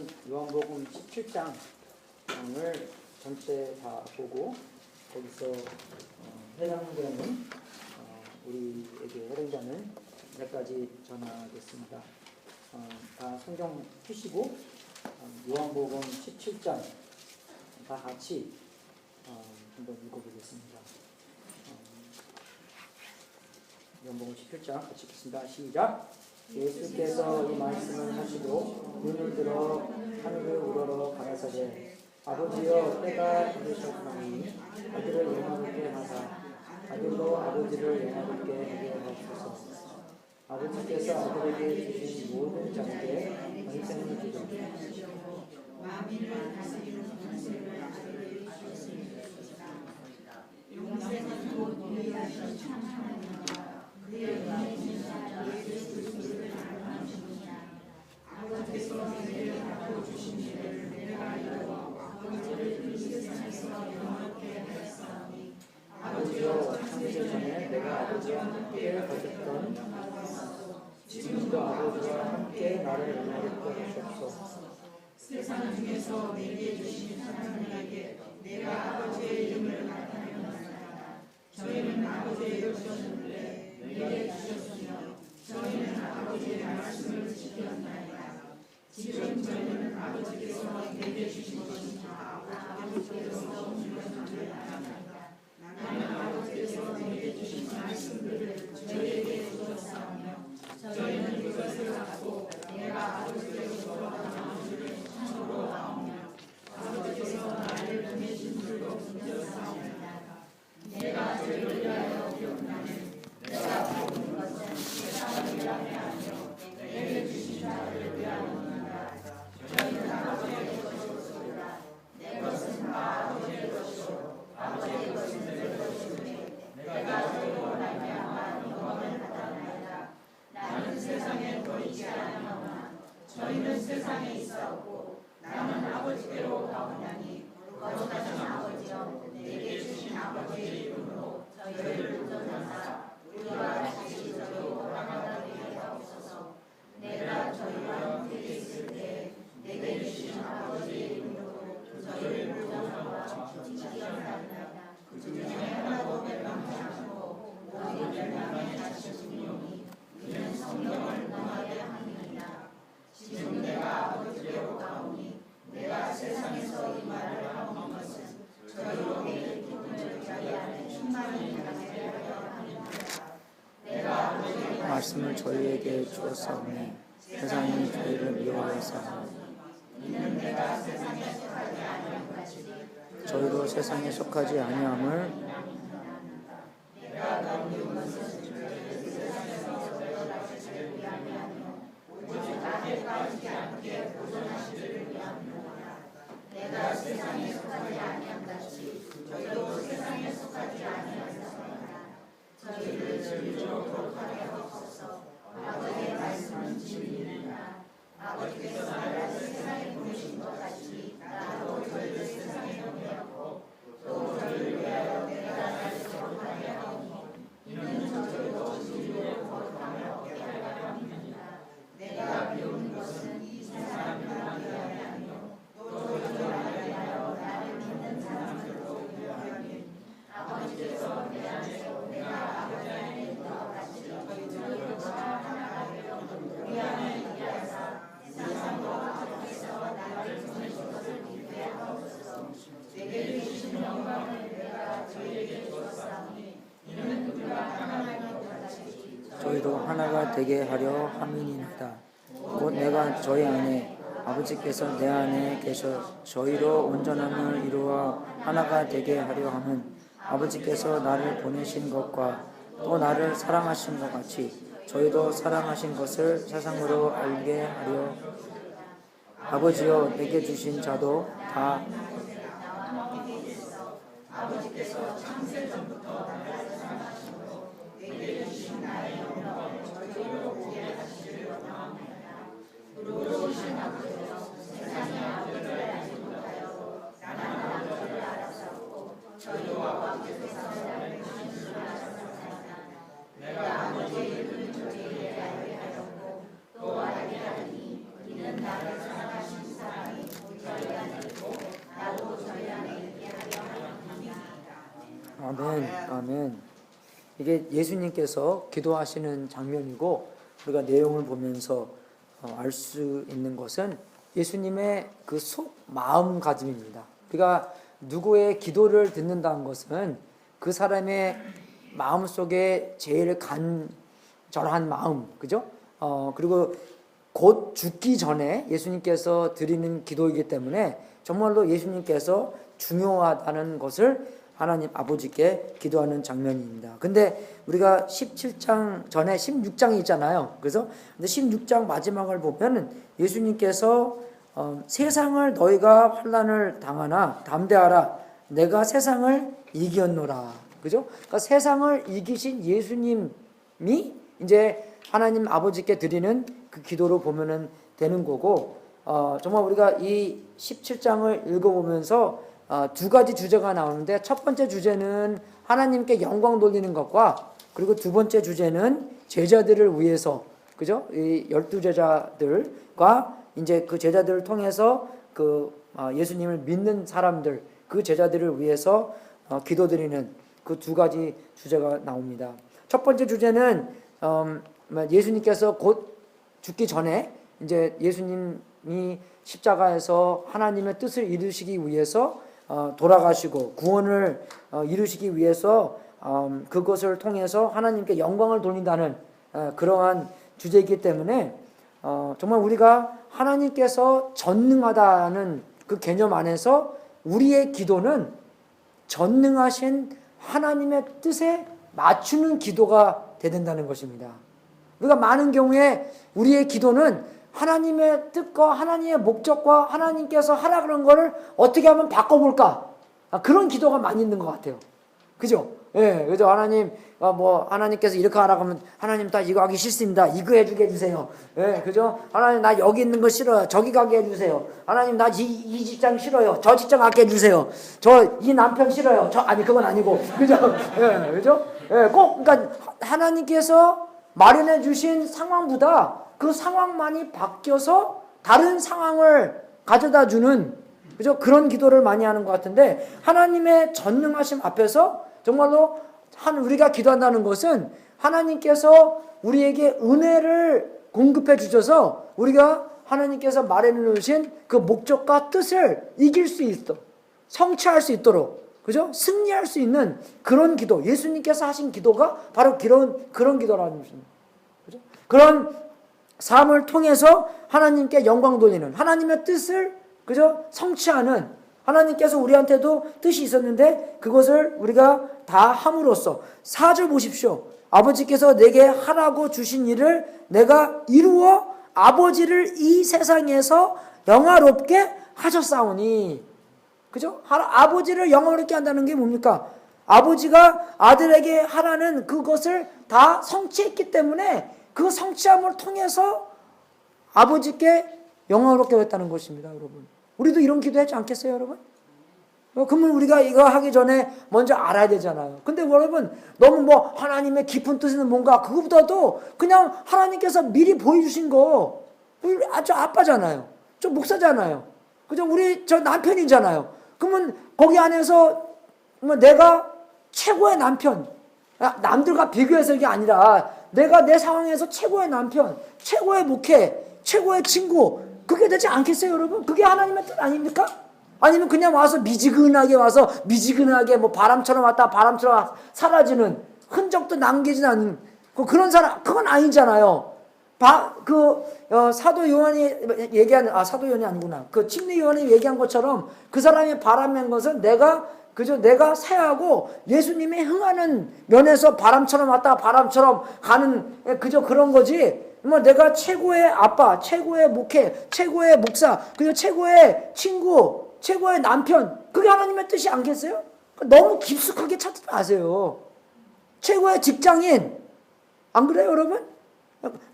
오늘은 요한복음 17장을 전체 다 보고 거기서 해당되는 우리에게 해당되는 몇 가지 전하겠습니다. 다 성경 펴시고 요한복음 17장 다 같이 한번 읽어보겠습니다. 요한복음 17장 같이 읽겠습니다. 시작! 예수께서 이 말씀을 하시고 눈을 들어 하늘을 우러러 가라사대 아버지여 때가 이르셨나니 아들을 영화롭게 하사 아들로 아버지를 영화롭게 하게 하옵소서. 아버지께서 아들에게 주신 모든 자에게 영생을 주시고 만민을 다스리는 권세를 아들에게 주셨으니 그것이다. 용생은 곧 위대하신 천하나니라. 그의 은혜는 예수 그리스도를 알아주시니라. 아버지께서 내게 갖고 주신 일을 내가 이루어 아버지를 이 세상에서 영원케 하였사오니 아버지여 창세 전에 내가 아버지와 함께 가졌던 지금도 아버지와 함께 나를 영화롭게 하시옵소서. 세상 중에서 내게 주신 사람에게 내가 아버지의 이름을 나타내었나이다. 저희는 아버지의 주셨는데 내게 주셨으며 저희는 아버지의 말씀을 지켰나이다. 지금 저희는 아버지께서 내게 주신 것이 다 아버지께서 주셨나이다. 나는 아버지께서 내게 주신 말씀들을 저희에게 주셨사오며 저희는 그것을 갖고 내가 아버지께서 나온 줄을 참으로 아오며 아버지께서 나를 보내신 줄로 믿었사옵니다. 내가 저희를 위하여 기억나는 내가 배운 것은 세상을 위하여 아니요 내게 주신 자를 위하여니라. 저희는 아버지의 것이로소이다. 내 것은 다 아버지의 것이요 아버지의 것은 내 것이니 내가 저희로 말미암아 영광을 받았나이다. 나는 세상에 거있지 아니하오나 저희는 세상에 있사오고 나는 아버지께로 가오나니 거룩하신 아버지여 내게 주신 아버지의 이름으로 저희를 부르짖사 우리와 같이 저희로 하나가 되게 하옵소서. 내가 저희와 함께 있을 때 내게 주신 아버지의 이름으로 저희를 부르짖사와 지키셨나이다. 그 중에 하나도 멸망치 않고 모든 멸망에 자신이오니 이는 성령을 능하게 함이니라. 지금 내가 아버지께로 가오니 내가 세상에서 이 말을 하는 것은 저희로 내 기쁨을 저희 안에 충만히 가지게 하려 함이니라. 내가 아버지의 말씀을 저희에게 주었사오니 세상이 저희를 미워하사 이는 내가 세상에 속하지 아니한 것이니 저희도 세상에 속하지 아니함을 내가 너희를 것은 저희를 세상에서 데려가시기를 위함이 아니요 오직 악에 빠지지 않게 보존하시기를 위함이로라. 내가 세상에 속하지 아니한 같이 저희도 세상에 속하지 아니하였사오나 저희를 진리로 거룩하게 하옵소서. 아버지의 말씀은 진리니라. 아버지께서 나를 세상에 보내신 것 같이 나도 저희를 세상에 보내었고 또 저희를 위하여 내가 나를 거룩하게 하오니 이는 저희도 진리로 거룩함을 얻게 하려 함이니라. 내가 배운 것은 이 세상을 변하게 하려 하며 또 저희를 알게 나를 믿는 사람들로 위하여니 아버지께서 내 안에서 내가 아버지 안에 있는 것 같이 저희도 하나가 되어 우리 안에 있게 하사 세상으로 아버지께서 나를 보내신 것을 믿게 하옵소서. 내게 주신 영광을 내가 저희에게 주었사오니 이는 그들과 하나가 것 같이 저희도 하나가 되게 하려 함이니이다. 곧 내가 저희 안에 아버지께서 내 안에 계셔 저희로 온전함을 이루어 하나가 되게 하려 함은 아버지께서 나를 보내신 것과 또 나를 사랑하신 것 같이 저희도 사랑하신 것을 세상으로 알게 하려. 아버지여 내게 주신 자도 다 아버지께서 창세 전부터 나를 사랑하시고 내게 주신 나의 영광을 저희로 보게 하시기를 원하옵나이다. 의로우신 아버지여 세상의 아버지를 알지 못하여도 나는 아버지를 알았사오고 저희도 아버지께서 나를 보신 줄 알았사오나 내가 아버지의 이름을 저희에게 알게 하였고 또 알게 하니 이는 나를 사랑하신 사람 아멘, 아멘. 이게 예수님께서 기도하시는 장면이고 우리가 내용을 보면서 알 수 있는 것은 예수님의 그 속 마음가짐입니다. 우리가 누구의 기도를 듣는다는 것은 그 사람의 마음 속에 제일 간절한 마음, 그죠? 그리고 곧 죽기 전에 예수님께서 드리는 기도이기 때문에 정말로 예수님께서 중요하다는 것을 하나님 아버지께 기도하는 장면입니다. 근데 우리가 17장 전에 16장이 있잖아요. 그래서 근데 16장 마지막을 보면은 예수님께서 세상을 너희가 환난을 당하나 담대하라 내가 세상을 이겼노라. 그죠? 그러니까 세상을 이기신 예수님이 이제 하나님 아버지께 드리는 그 기도로 보면은 되는 거고, 정말 우리가 이 17장을 읽어보면서 두 가지 주제가 나오는데, 첫 번째 주제는 하나님께 영광 돌리는 것과, 그리고 두 번째 주제는 제자들을 위해서, 그죠? 이 12제자들과 이제 그 제자들을 통해서 예수님을 믿는 사람들, 그 제자들을 위해서 기도드리는 그 두 가지 주제가 나옵니다. 첫 번째 주제는 예수님께서 곧 죽기 전에 이제 예수님이 십자가에서 하나님의 뜻을 이루시기 위해서 돌아가시고 구원을 이루시기 위해서 그것을 통해서 하나님께 영광을 돌린다는 그러한 주제이기 때문에 정말 우리가 하나님께서 전능하다는 그 개념 안에서 우리의 기도는 전능하신 하나님의 뜻에 맞추는 기도가 된다는 것입니다. 우리가 많은 경우에 우리의 기도는 하나님의 뜻과 하나님의 목적과 하나님께서 하라 그런 거를 어떻게 하면 바꿔볼까? 그런 기도가 많이 있는 것 같아요. 그죠? 예, 그죠? 하나님께서 이렇게 하라고 하면, 하나님 나 이거 하기 싫습니다. 이거 해주게 해주세요. 예, 그죠? 하나님 나 여기 있는 거 싫어요. 저기 가게 해주세요. 하나님 나 이 직장 싫어요. 저 직장 갖게 해주세요. 저 이 남편 싫어요. 그건 아니고. 그죠? 예, 그죠? 예, 그러니까 하나님께서 마련해 주신 상황보다 그 상황만이 바뀌어서 다른 상황을 가져다 주는, 그죠? 그런 기도를 많이 하는 것 같은데, 하나님의 전능하심 앞에서 정말로 우리가 기도한다는 것은 하나님께서 우리에게 은혜를 공급해 주셔서 우리가 하나님께서 마련해 놓으신 그 목적과 뜻을 이길 수 있어, 성취할 수 있도록, 그죠? 승리할 수 있는 그런 기도, 예수님께서 하신 기도가 바로 그런 기도라는 것입니다. 그죠? 그런 삶을 통해서 하나님께 영광 돌리는, 하나님의 뜻을, 그죠? 성취하는, 하나님께서 우리한테도 뜻이 있었는데 그것을 우리가 다 함으로써 4절 보십시오. 아버지께서 내게 하라고 주신 일을 내가 이루어 아버지를 이 세상에서 영화롭게 하셨사오니. 그죠? 아버지를 영화롭게 한다는 게 뭡니까? 아버지가 아들에게 하라는 그것을 다 성취했기 때문에 그 성취함을 통해서 아버지께 영광스럽게 했다는 것입니다, 여러분. 우리도 이런 기도하지 않겠어요, 여러분? 그러면 우리가 이거 하기 전에 먼저 알아야 되잖아요. 근데 여러분, 너무 하나님의 깊은 뜻은 뭔가, 그것보다도 그냥 하나님께서 미리 보여주신 거, 우리 저 아빠잖아요. 저 목사잖아요. 그죠? 저 남편이잖아요. 그러면 거기 안에서 내가 최고의 남편, 남들과 비교해서 이게 아니라 내가 내 상황에서 최고의 남편, 최고의 목회, 최고의 친구, 그게 되지 않겠어요, 여러분? 그게 하나님의 뜻 아닙니까? 아니면 그냥 와서 미지근하게 바람처럼 왔다 바람처럼 사라지는, 흔적도 남기진 않는 그런 사람, 그건 아니잖아요. 사도 요한이 얘기하는, 사도 요한이 아니구나. 침례 요한이 얘기한 것처럼 그 사람이 바람한 것은 내가 새하고 예수님이 흥하는 면에서 바람처럼 왔다가 바람처럼 가는, 그런 거지. 내가 최고의 아빠, 최고의 목회, 최고의 목사, 그리고 최고의 친구, 최고의 남편, 그게 하나님의 뜻이 아니겠어요? 너무 깊숙하게 찾지 마세요. 최고의 직장인, 안 그래요, 여러분?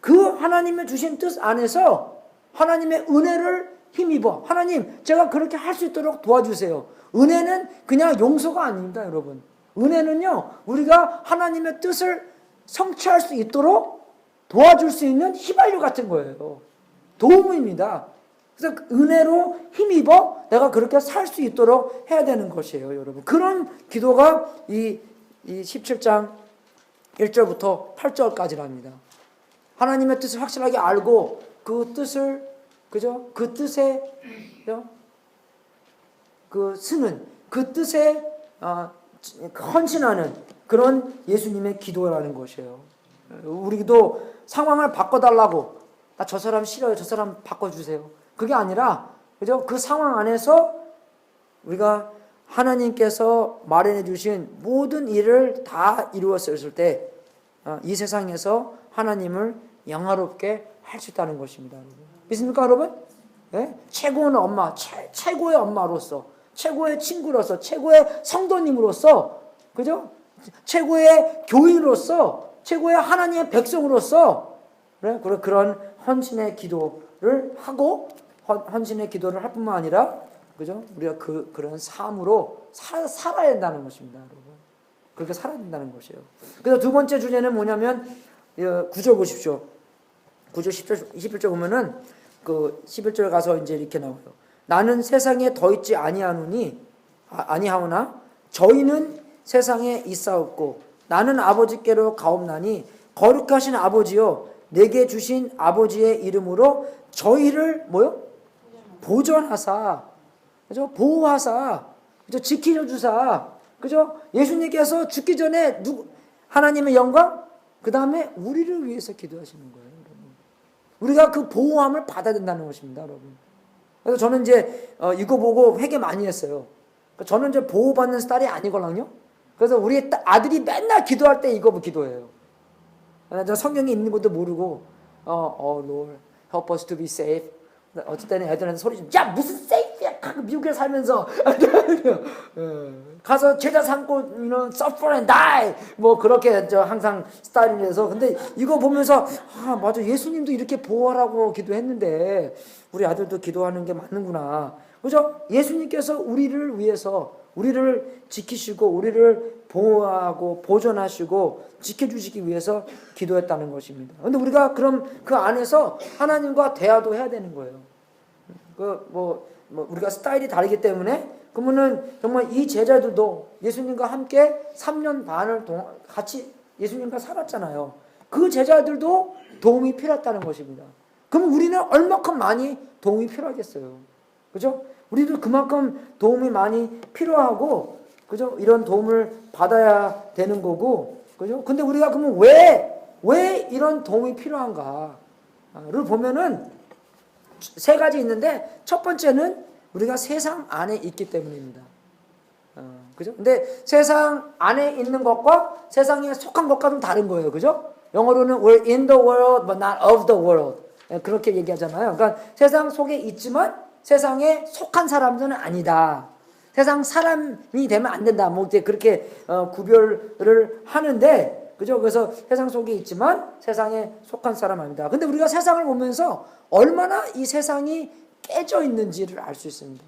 그 하나님의 주신 뜻 안에서 하나님의 은혜를 힘입어. 하나님, 제가 그렇게 할 수 있도록 도와주세요. 은혜는 그냥 용서가 아닙니다, 여러분. 은혜는요, 우리가 하나님의 뜻을 성취할 수 있도록 도와줄 수 있는 휘발유 같은 거예요. 도움입니다. 그래서 그 은혜로 힘입어 내가 그렇게 살 수 있도록 해야 되는 것이에요, 여러분. 그런 기도가 이 17장 1절부터 8절까지랍니다. 하나님의 뜻을 확실하게 알고 그 뜻을, 그죠? 그 뜻에, 그 쓰는, 그 뜻에 헌신하는 그런 예수님의 기도라는 것이에요. 우리도 상황을 바꿔달라고, 나 저 사람 싫어요, 저 사람 바꿔주세요. 그게 아니라, 그죠? 그 상황 안에서 우리가 하나님께서 마련해 주신 모든 일을 다 이루었을 때, 이 세상에서 하나님을 영화롭게 할 수 있다는 것입니다. 여러분. 믿습니까, 여러분? 네? 최고의 엄마, 최고의 엄마로서, 최고의 친구로서, 최고의 성도님으로서, 그죠? 최고의 교인으로서, 최고의 하나님의 백성으로서, 그런 헌신의 기도를 하고, 헌신의 기도를 할 뿐만 아니라, 그죠? 우리가 그런 삶으로 살아야 된다는 것입니다, 여러분. 그렇게 살아야 된다는 것이에요. 그래서 두 번째 주제는 뭐냐면, 9절 보십시오. 9절, 10절, 21절 보면은, 11절 가서 이제 이렇게 나와요. 나는 세상에 더 있지 아니하오나, 저희는 세상에 있사옵고, 나는 아버지께로 가옵나니, 거룩하신 아버지여, 내게 주신 아버지의 이름으로 저희를 보존하사, 그죠? 보호하사, 그죠? 지키려 주사, 그죠? 예수님께서 죽기 전에 하나님의 영광, 그 다음에 우리를 위해서 기도하시는 거예요, 여러분. 우리가 그 보호함을 받아야 된다는 것입니다, 여러분. 그래서 저는 이제 이거 보고 회개 많이 했어요. 저는 이제 보호받는 스타일이 아니거든요. 그래서 우리 아들이 맨날 기도할 때 이거 기도해요. 저 성경에 있는 것도 모르고, Lord, help us to be safe. 어쨌든 애들한테 소리 좀, 야, 무슨 safe야! 미국에 살면서. 가서 제자 삼고, suffer and die! 그렇게 항상 스타일이라서. 근데 이거 보면서, 맞아. 예수님도 이렇게 보호하라고 기도했는데, 우리 아들도 기도하는 게 맞는구나. 그죠? 예수님께서 우리를 위해서, 우리를 지키시고, 우리를 보호하고, 보존하시고, 지켜주시기 위해서 기도했다는 것입니다. 근데 우리가 그럼 그 안에서 하나님과 대화도 해야 되는 거예요. 우리가 스타일이 다르기 때문에, 그러면은 정말 이 제자들도 예수님과 함께 3년 반을 같이 예수님과 살았잖아요. 그 제자들도 도움이 필요했다는 것입니다. 그럼 우리는 얼마큼 많이 도움이 필요하겠어요. 그죠? 우리도 그만큼 도움이 많이 필요하고, 그죠? 이런 도움을 받아야 되는 거고, 그죠? 근데 우리가 그러면 왜 이런 도움이 필요한가를 보면은 세 가지 있는데, 첫 번째는 우리가 세상 안에 있기 때문입니다. 그죠? 근데 세상 안에 있는 것과 세상에 속한 것과 좀 다른 거예요. 그죠? 영어로는 we're in the world but not of the world. 그렇게 얘기하잖아요. 그러니까 세상 속에 있지만 세상에 속한 사람들은 아니다. 세상 사람이 되면 안 된다. 그렇게 구별을 하는데, 그죠? 그래서 세상 속에 있지만 세상에 속한 사람 아니다. 근데 우리가 세상을 보면서 얼마나 이 세상이 깨져 있는지를 알 수 있습니다.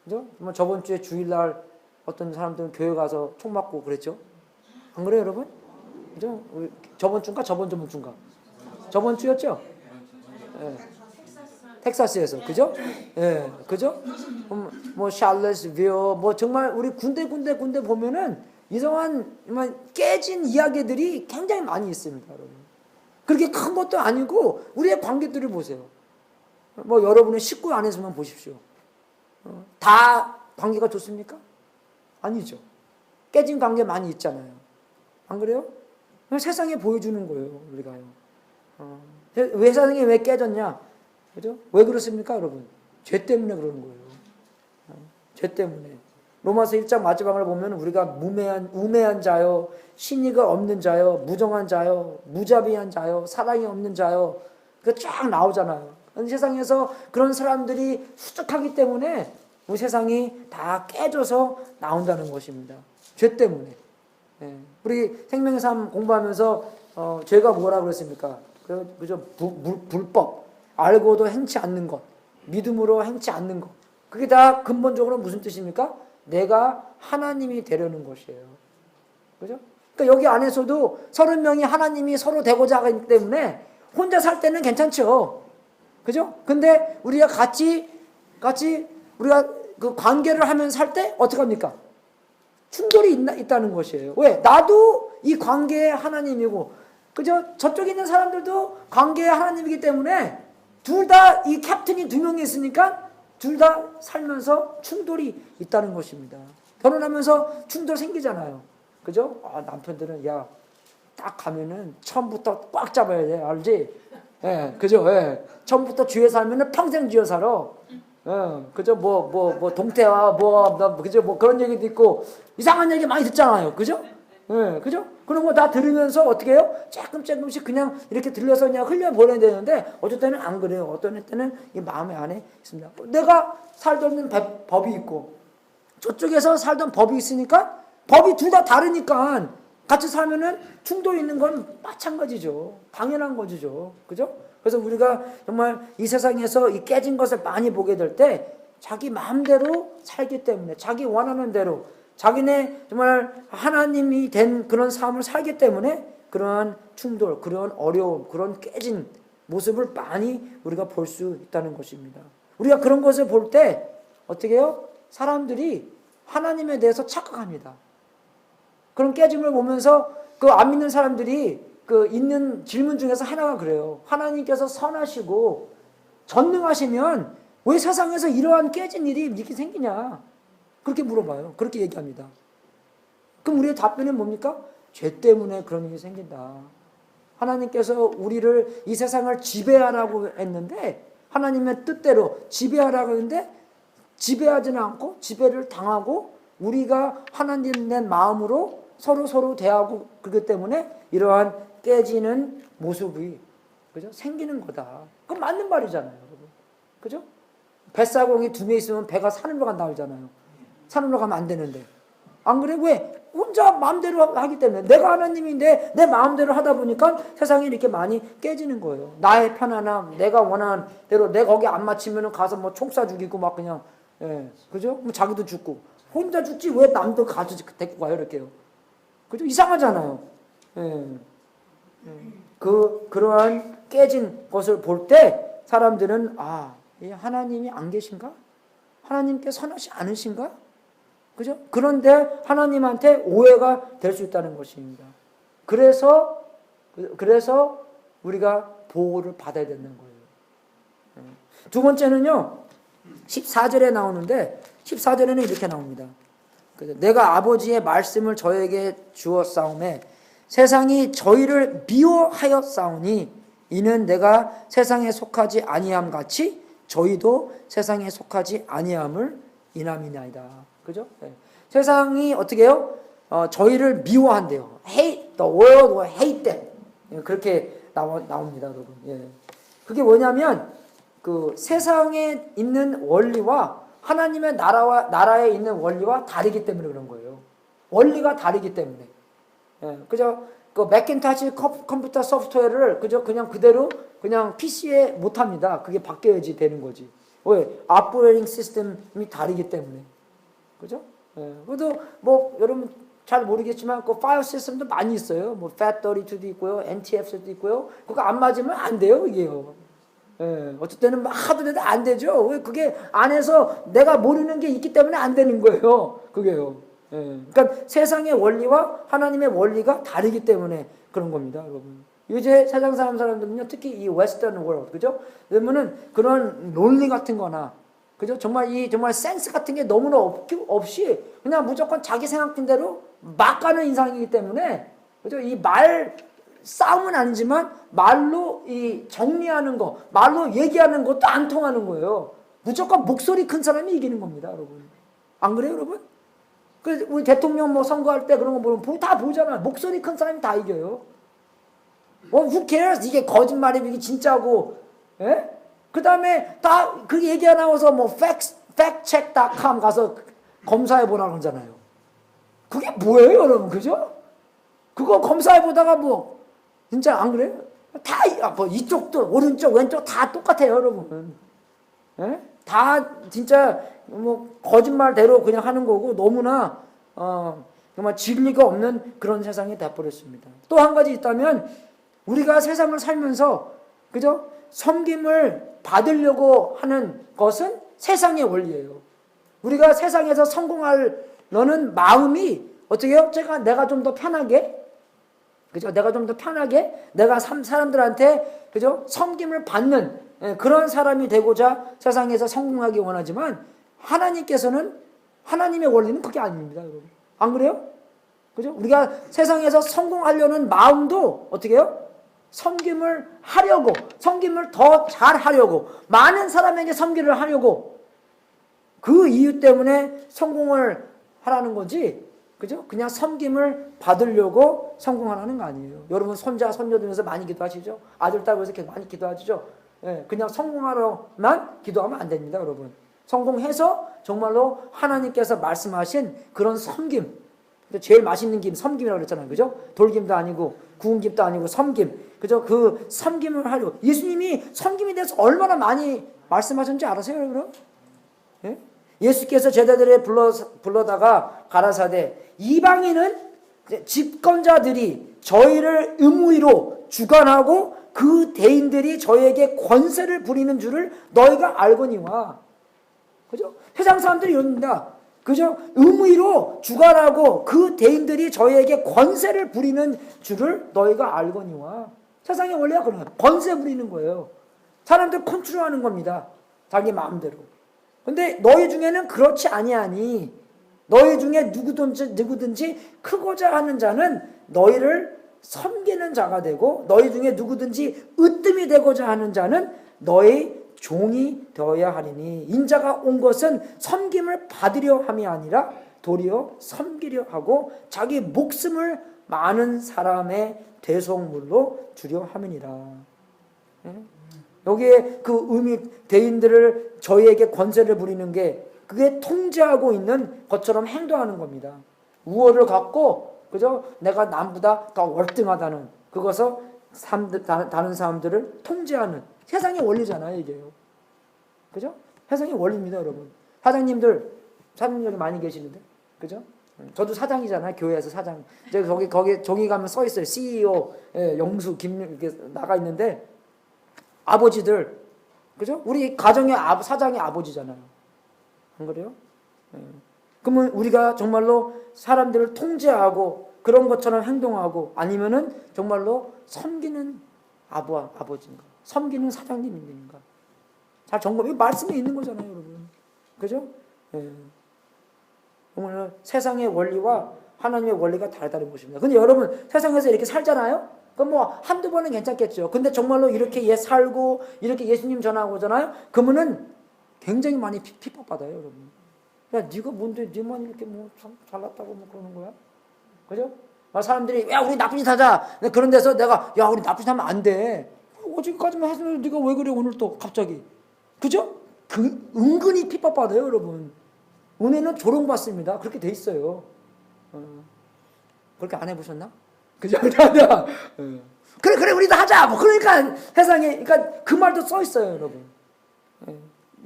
그죠? 저번 주에 주일날 어떤 사람들은 교회 가서 총 맞고 그랬죠? 안 그래요, 여러분? 그죠? 저번 주인가? 저번 주인가? 저번 주였죠? 예. 텍사스에서, 그죠? 예, 그죠? 샬럿스빌, 정말 우리 군데 보면은 이상한 깨진 이야기들이 굉장히 많이 있습니다, 여러분. 그렇게 큰 것도 아니고 우리의 관계들을 보세요. 여러분의 식구 안에서만 보십시오. 다 관계가 좋습니까? 아니죠. 깨진 관계 많이 있잖아요. 안 그래요? 세상에 보여주는 거예요, 우리가요. 세상이 왜 깨졌냐? 그죠? 왜 그렇습니까, 여러분? 죄 때문에 그러는 거예요. 죄 때문에. 로마서 1장 마지막을 보면 우리가 우매한 자요, 신의가 없는 자요, 무정한 자요, 무자비한 자요, 사랑이 없는 자요. 그 쫙 나오잖아요. 세상에서 그런 사람들이 수적하기 때문에 우리 세상이 다 깨져서 나온다는 것입니다. 죄 때문에. 우리 생명의 삶 공부하면서 죄가 뭐라고 그랬습니까? 그죠? 불법. 알고도 행치 않는 것. 믿음으로 행치 않는 것. 그게 다 근본적으로 무슨 뜻입니까? 내가 하나님이 되려는 것이에요. 그죠? 그러니까 여기 안에서도 30명이 하나님이 서로 되고자 하기 때문에 혼자 살 때는 괜찮죠. 그죠? 근데 우리가 같이 우리가 그 관계를 하면서 살 때 어떻게 합니까? 충돌이 있다는 것이에요. 왜? 나도 이 관계의 하나님이고, 그죠? 저쪽에 있는 사람들도 관계의 하나님이기 때문에 둘 다 이 캡틴이 두 명이 있으니까 둘 다 살면서 충돌이 있다는 것입니다. 결혼하면서 충돌 생기잖아요. 그죠? 남편들은 야, 딱 가면은 처음부터 꽉 잡아야 돼. 알지? 예, 그죠? 예. 처음부터 쥐에 살면은 평생 쥐에 살아. 그죠? 동태와 그죠? 그런 얘기도 있고, 이상한 얘기 많이 듣잖아요. 그죠? 예, 그죠? 그런 거 다 들으면서 어떻게 해요? 조금씩 그냥 이렇게 들려서 그냥 흘려보내야 되는데, 어쩔 때는 안 그래요. 어떤 때는 이 마음의 안에 있습니다. 내가 살던 법이 있고, 저쪽에서 살던 법이 있으니까, 법이 둘 다 다르니까, 같이 살면은 충돌이 있는 건 마찬가지죠. 당연한 거죠. 그죠? 그래서 우리가 정말 이 세상에서 이 깨진 것을 많이 보게 될 때 자기 마음대로 살기 때문에 자기 원하는 대로 자기네 정말 하나님이 된 그런 삶을 살기 때문에 그러한 충돌, 그런 어려움, 그런 깨진 모습을 많이 우리가 볼 수 있다는 것입니다. 우리가 그런 것을 볼 때 어떻게 해요? 사람들이 하나님에 대해서 착각합니다. 그런 깨짐을 보면서 그 안 믿는 사람들이 그 있는 질문 중에서 하나가 그래요. 하나님께서 선하시고 전능하시면 왜 세상에서 이러한 깨진 일이 이렇게 생기냐? 그렇게 물어봐요. 그렇게 얘기합니다. 그럼 우리의 답변은 뭡니까? 죄 때문에 그런 일이 생긴다. 하나님께서 우리를 이 세상을 지배하라고 했는데 하나님의 뜻대로 지배하라고 했는데 지배하지는 않고 지배를 당하고 우리가 하나님 낸 마음으로 서로 대하고 그렇기 때문에 이러한 깨지는 모습이 그죠? 생기는 거다. 그건 맞는 말이잖아요, 여러분. 그죠? 뱃사공이 두 명 있으면 배가 산으로 간다 하잖아요. 산으로 가면 안 되는데. 안 그래? 왜? 혼자 마음대로 하기 때문에. 내가 하나님인데 내 마음대로 하다 보니까 세상이 이렇게 많이 깨지는 거예요. 나의 편안함, 내가 원하는 대로 내 거기 안 맞추면 가서 뭐 총 쏴 죽이고 막 그냥, 그죠? 뭐 자기도 죽고. 혼자 죽지 왜 남도 가서 데리고 가요, 이렇게요. 그죠? 이상하잖아요. 그러한 깨진 것을 볼 때 사람들은 하나님이 안 계신가? 하나님께 선하지 않으신가? 그죠? 그런데 하나님한테 오해가 될 수 있다는 것입니다. 그래서 우리가 보호를 받아야 되는 거예요. 두 번째는요, 14절에 나오는데 14절에는 이렇게 나옵니다. 내가 아버지의 말씀을 저에게 주었사오매 세상이 저희를 미워하였사오니 이는 내가 세상에 속하지 아니함 같이 저희도 세상에 속하지 아니함을 인함이나이다. 그죠? 네. 세상이 어떻게 해요? 저희를 미워한대요. Hate the world or hate them. 그렇게 나옵니다, 여러분. 예. 그게 뭐냐면 그 세상에 있는 원리와 하나님의 나라에 있는 원리와 다르기 때문에 그런 거예요. 원리가 다르기 때문에. 그죠? 그 맥킨토시 컴퓨터 소프트웨어를 그냥 그대로 그냥 PC에 못 합니다. 그게 바뀌어야지 되는 거지. 왜? 오퍼레이팅 시스템이 다르기 때문에. 그죠? 그래도 뭐 여러분 잘 모르겠지만 그 파일 시스템도 많이 있어요. 뭐 FAT32도 있고요, NTFS도 있고요. 그거 안 맞으면 안 돼요, 이게요. 어쩔 때는 막 하도 돼도 안 되죠. 왜? 그게 안에서 내가 모르는 게 있기 때문에 안 되는 거예요. 그게요. 그러니까 세상의 원리와 하나님의 원리가 다르기 때문에 그런 겁니다, 여러분. 요새 세상 사람들은요, 특히 이 웨스턴 월드, 그죠? 그러면은 그런 논리 같은 거나, 그죠? 정말 센스 같은 게 너무나 없이 그냥 무조건 자기 생각한 대로 막 가는 인상이기 때문에, 그죠? 이 싸움은 아니지만 말로 이 정리하는 거, 말로 얘기하는 것도 안 통하는 거예요. 무조건 목소리 큰 사람이 이기는 겁니다, 여러분. 안 그래요, 여러분? 그 우리 대통령 뭐 선거할 때 그런 거 보면 다 보잖아요. 목소리 큰 사람이 다 이겨요. who cares? 이게 거짓말이고 이게 진짜고, 그 다음에 다 그 얘기가 나와서 뭐 factcheck.com 가서 검사해 보라고 그러잖아요. 그게 뭐예요, 여러분? 그죠? 그거 검사해 보다가 뭐 진짜 안 그래요? 다 뭐 이쪽도 오른쪽 왼쪽 다 똑같아요, 여러분. 다 진짜 뭐 거짓말대로 그냥 하는 거고 너무나 정말 진리가 없는 그런 세상이 돼버렸습니다. 또 한 가지 있다면 우리가 세상을 살면서 그죠? 섬김을 받으려고 하는 것은 세상의 원리예요. 우리가 세상에서 성공하려는 마음이 어떻게 해요? 내가 좀 더 편하게, 그죠? 내가 좀 더 편하게, 내가 사람들한테, 그죠? 섬김을 받는 그런 사람이 되고자 세상에서 성공하기 원하지만 하나님께서는, 하나님의 원리는 그게 아닙니다, 여러분. 안 그래요? 그죠? 우리가 세상에서 성공하려는 마음도 어떻게 해요? 섬김을 하려고, 섬김을 더 잘하려고, 많은 사람에게 섬기를 하려고, 그 이유 때문에 성공을 하라는 거지, 그죠? 그냥 섬김을 받으려고 성공하라는 거 아니에요. 여러분 손자, 손녀 되면서 많이 기도하시죠? 아들, 딸 위해서 많이 기도하시죠? 예, 그냥 성공하러만 기도하면 안 됩니다, 여러분. 성공해서 정말로 하나님께서 말씀하신 그런 섬김, 제일 맛있는 김, 섬김이라고 그랬잖아요. 그죠? 돌김도 아니고, 구운 김도 아니고, 섬김. 그죠? 그 섬김을 하려고. 예수님이 섬김에 대해서 얼마나 많이 말씀하셨는지 알아세요, 여러분? 예? 예수께서 제자들을 불러다가 가라사대, 이방인은 집권자들이 저희를 의무의로 주관하고 그 대인들이 저희에게 권세를 부리는 줄을 너희가 알거니와. 그죠? 세상 사람들이 이럽니다. 그죠? 의무의로 주관하고 그 대인들이 저희에게 권세를 부리는 줄을 너희가 알거니와. 세상의 원리가 그런 거예요. 권세 부리는 거예요. 사람들 컨트롤하는 겁니다. 자기 마음대로. 근데 너희 중에는 그렇지 아니하니, 너희 중에 누구든지 크고자 하는 자는 너희를 섬기는 자가 되고, 너희 중에 누구든지 으뜸이 되고자 하는 자는 너희 종이 되어야 하리니, 인자가 온 것은 섬김을 받으려 함이 아니라 도리어 섬기려 하고 자기 목숨을 많은 사람의 대속물로 주려 함이니라. 여기에 그 의미, 대인들을 저희에게 권세를 부리는 게 그게 통제하고 있는 것처럼 행동하는 겁니다. 우월을 갖고, 그죠? 내가 남보다 더 월등하다는, 그것을 다른 사람들을 통제하는 세상의 원리잖아요, 이게요. 그죠? 세상의 원리입니다, 여러분. 사장님들 많이 계시는데, 그죠? 저도 사장이잖아요, 교회에서 사장. 거기 종이 가면 써 있어요. CEO, 영수, 김, 이렇게 나가 있는데, 아버지들, 그죠? 우리 가정의 사장의 아버지잖아요. 안 그래요? 그러면 우리가 정말로 사람들을 통제하고 그런 것처럼 행동하고, 아니면은 정말로 섬기는 아버지인가? 섬기는 사장님인가? 잘 점검, 이 말씀에 있는 거잖아요, 여러분. 그죠? 정말 세상의 원리와 하나님의 원리가 다르다는 것입니다. 근데 여러분, 세상에서 이렇게 살잖아요? 그럼 뭐 한두 번은 괜찮겠죠. 근데 정말로 이렇게 살고 이렇게 예수님 전하고 오잖아요. 그러면은 굉장히 많이 핍박받아요, 여러분. 야, 네가 뭔데 네만 이렇게 뭐 잘났다고 뭐 그러는 거야? 그죠? 사람들이 야, 우리 나쁜 짓 하자. 그런 데서 내가 야, 우리 나쁜 짓 하면 안 돼. 어제까지만 했으면 네가 왜 그래 오늘 또 갑자기? 그죠? 은근히 핍박받아요, 여러분. 은혜는 조롱받습니다. 그렇게 돼 있어요. 그렇게 안 해보셨나? 그죠? 그래, 우리도 하자. 뭐, 그러니까 세상에, 그러니까 그 말도 써 있어요, 여러분.